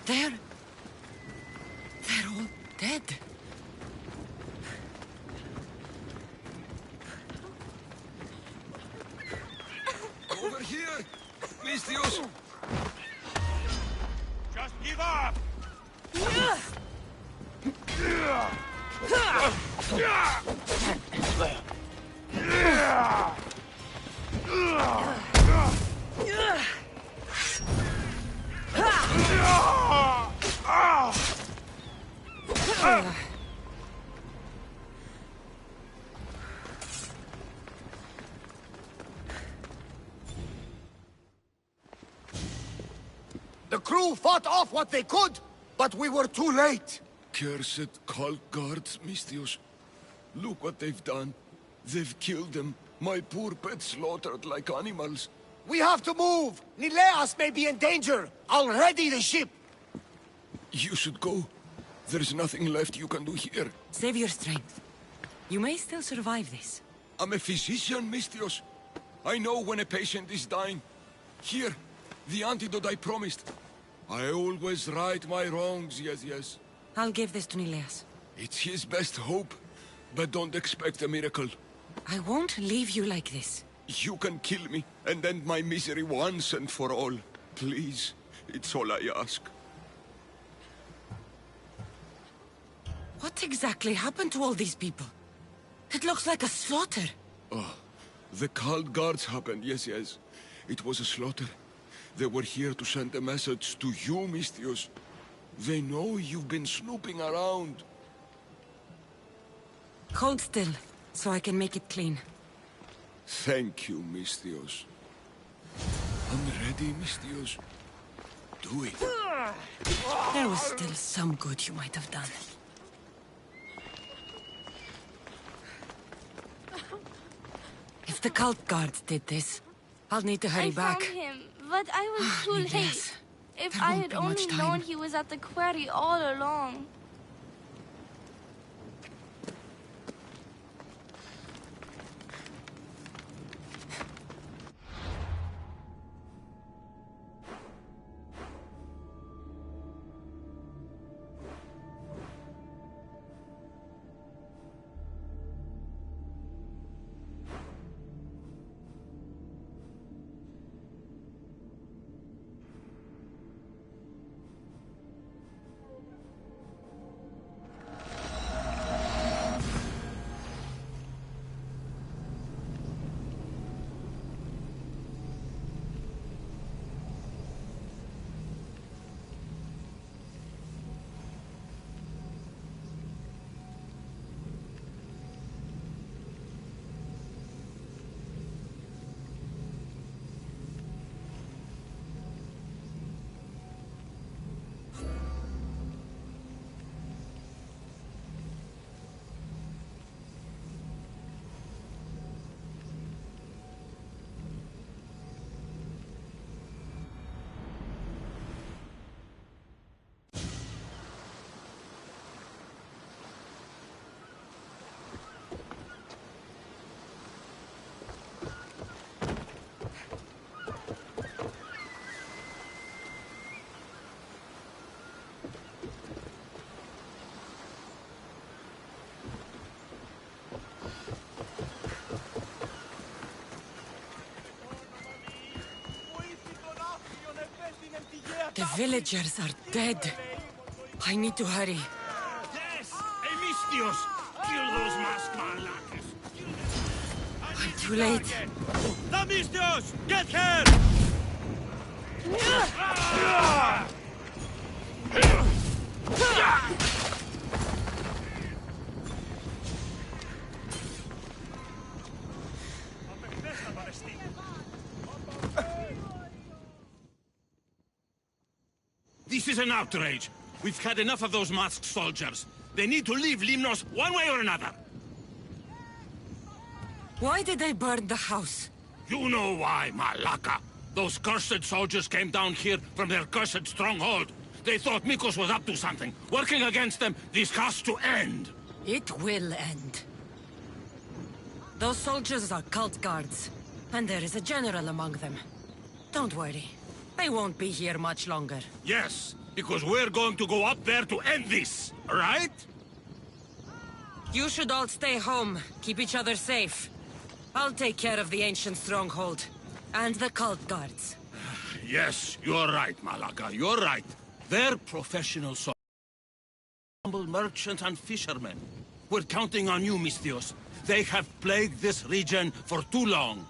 They're all dead. Over here! Mistios! Just give up! The crew fought off what they could, but we were too late. Cursed cult guards, Mistios. Look what they've done. They've killed them. My poor pets slaughtered like animals. We have to move! Nileas may be in danger! I'll ready the ship! You should go. There's nothing left you can do here. Save your strength. You may still survive this. I'm a physician, Mistios. I know when a patient is dying. Here, the antidote I promised. I always right my wrongs, yes. I'll give this to Nileas. It's his best hope, but don't expect a miracle. I won't leave you like this. You can kill me and end my misery once and for all. Please, it's all I ask. What exactly happened to all these people? It looks like a slaughter. Oh, the cult guards happened, yes. It was a slaughter. They were here to send a message to you, Mistios. They know you've been snooping around. Hold still, so I can make it clean. Thank you, Mistios. I'm ready, Mistios. Do it. There was still some good you might have done. If the cult guards did this, I'll need to hurry back. I found him, but I was too late. If I had only known he was at the quarry all along. The villagers are dead. I need to hurry. Yes! Mistios! Kill those masked malakas! I'm too late. The Mistios! Get here! This is an outrage. We've had enough of those masked soldiers. They need to leave Limnos one way or another. Why did they burn the house? You know why, Malaka. Those cursed soldiers came down here from their cursed stronghold. They thought Mikos was up to something. Working against them, this has to end. It will end. Those soldiers are cult guards, and there is a general among them. Don't worry. They won't be here much longer. Yes, Because we're going to go up there to end this, right? You should all stay home. Keep each other safe. I'll take care of the ancient stronghold. And the cult guards. Yes, you're right, Malaga, you're right. They're professionals. Humble merchants and fishermen. We're counting on you, Misthios. They have plagued this region for too long.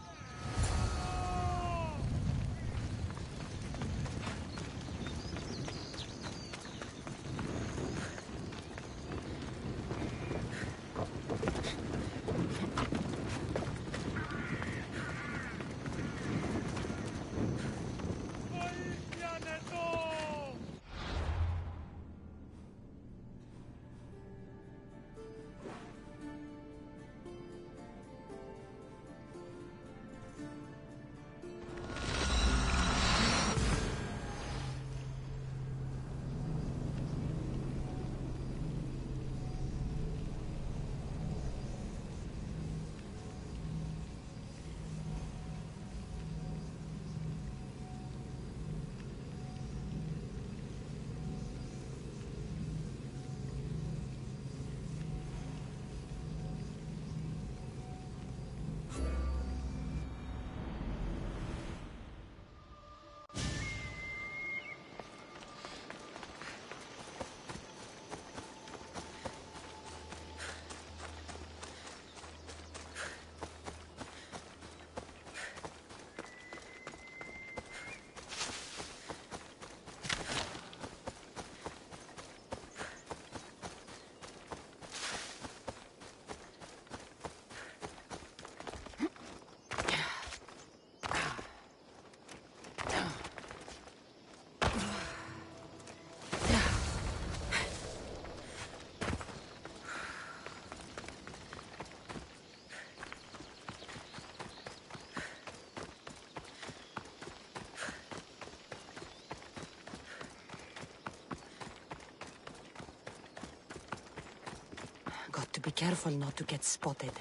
Got to be careful not to get spotted.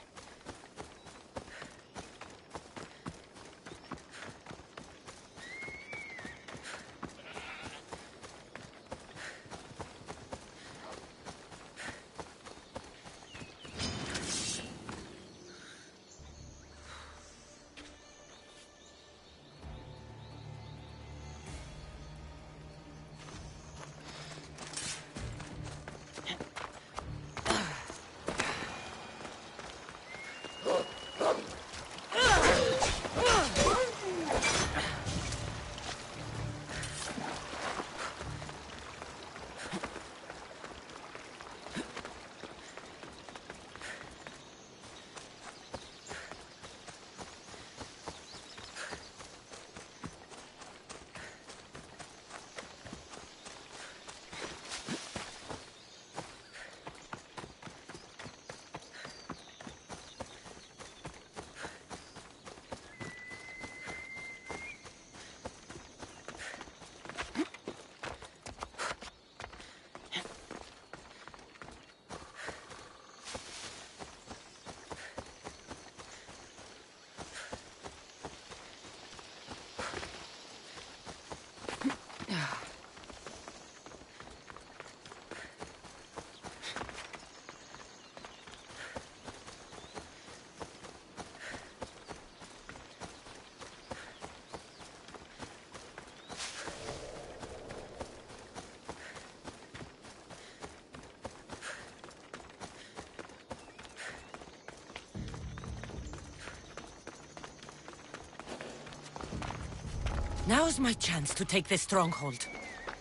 Now's my chance to take this stronghold.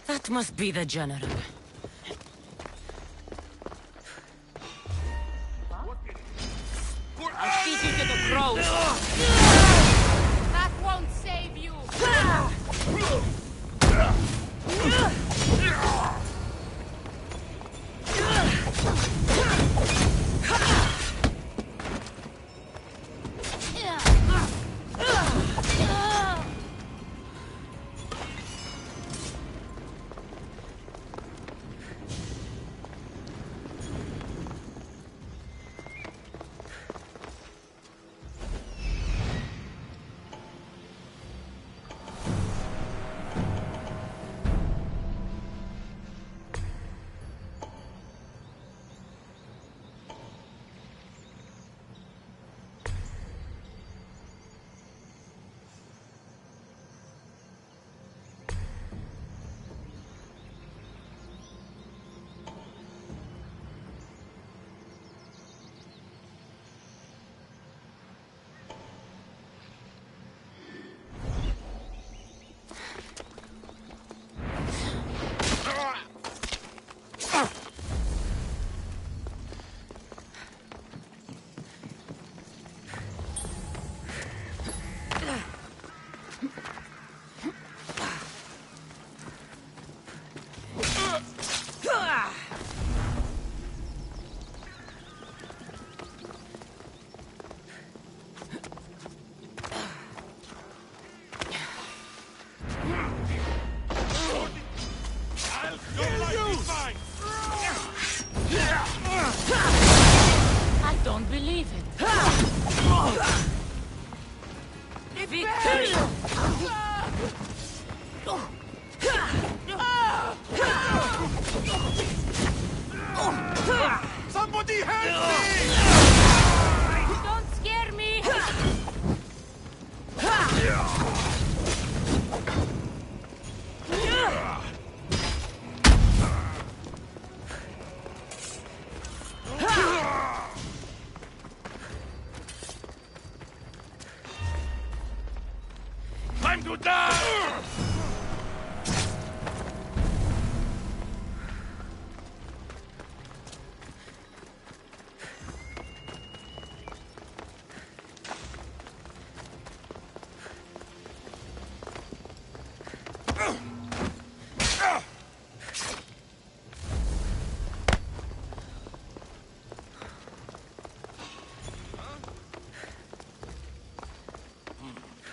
That must be the general. I'll feed you to the crows. That won't save you! Victory! Somebody help me! Don't scare me! Time to die!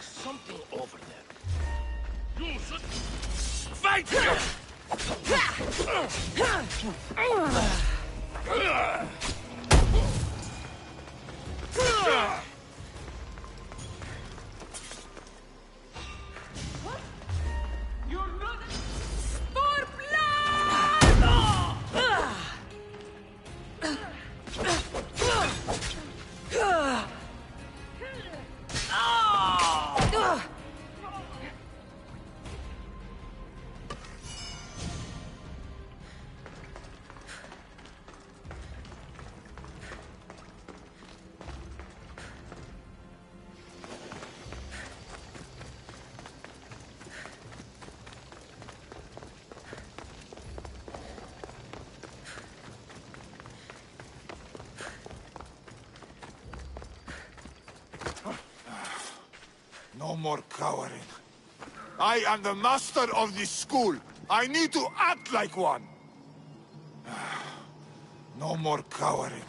Something over there. You should fight! You're not... No more cowering. I am the master of this school. I need to act like one. No more cowering.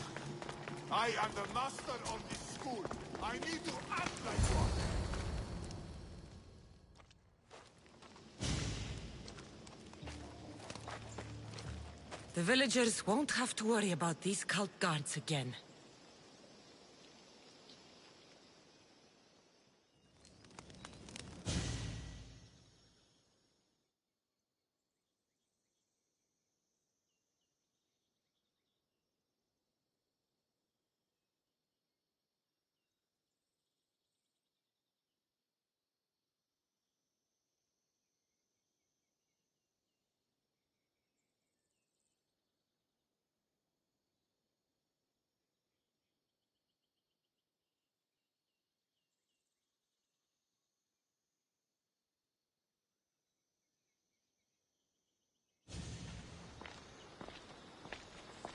I am the master of this school. I need to act like one. The villagers won't have to worry about these cult guards again.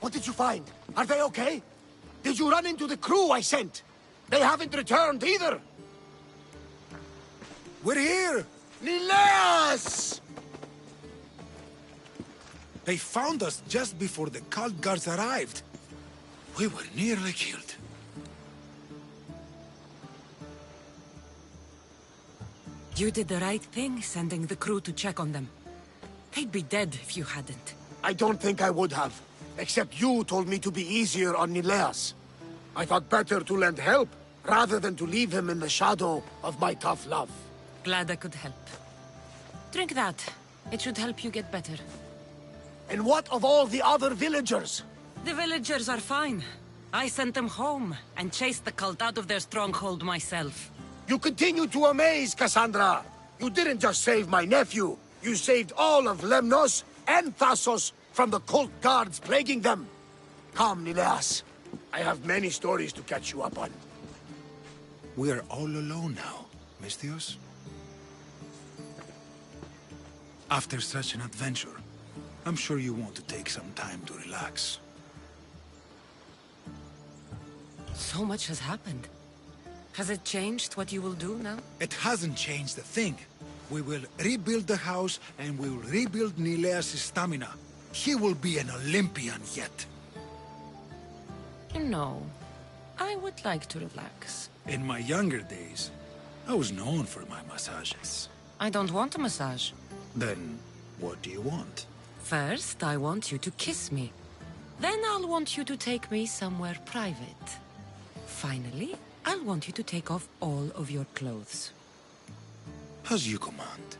What did you find? Are they okay? Did you run into the crew I sent? They haven't returned either. We're here! Nileas! They found us just before the cult guards arrived. We were nearly killed. You did the right thing, sending the crew to check on them. They'd be dead if you hadn't. I don't think I would have. Except you told me to be easier on Nileas. I thought better to lend help, rather than to leave him in the shadow of my tough love. Glad I could help. Drink that. It should help you get better. And what of all the other villagers? The villagers are fine. I sent them home, and chased the cult out of their stronghold myself. You continue to amaze, Cassandra. You didn't just save my nephew. You saved all of Lemnos and Thassos from the cult guards plaguing them. Come, Nileas. I have many stories to catch you up on. We are all alone now, Misthios. After such an adventure, I'm sure you want to take some time to relax. So much has happened. Has it changed what you will do now? It hasn't changed a thing. We will rebuild the house, and we will rebuild Nileas' stamina. He will be an Olympian yet. No. I would like to relax. In my younger days, I was known for my massages. I don't want a massage. Then, what do you want? First, I want you to kiss me. Then I'll want you to take me somewhere private. Finally, I'll want you to take off all of your clothes. As you command.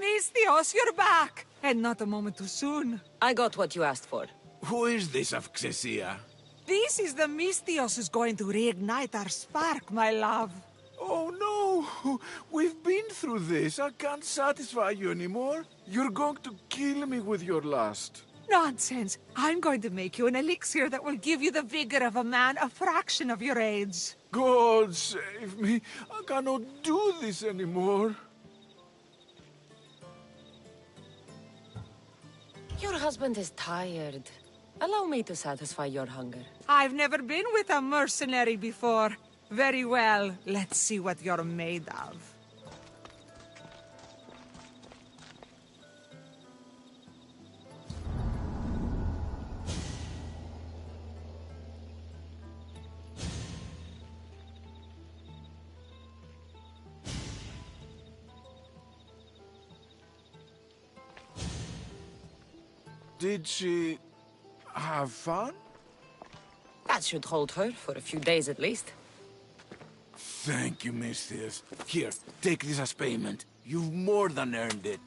Misthios, you're back! And not a moment too soon. I got what you asked for. Who is this of Xesia? This is the Mystios who's going to reignite our spark, my love. Oh no! We've been through this. I can't satisfy you anymore. You're going to kill me with your lust. Nonsense. I'm going to make you an elixir that will give you the vigor of a man a fraction of your age. God save me. I cannot do this anymore. Your husband is tired. Allow me to satisfy your hunger. I've never been with a mercenary before. Very well. Let's see what you're made of. Did she have fun? That should hold her for a few days at least. Thank you, Mistress. Here, take this as payment. You've more than earned it.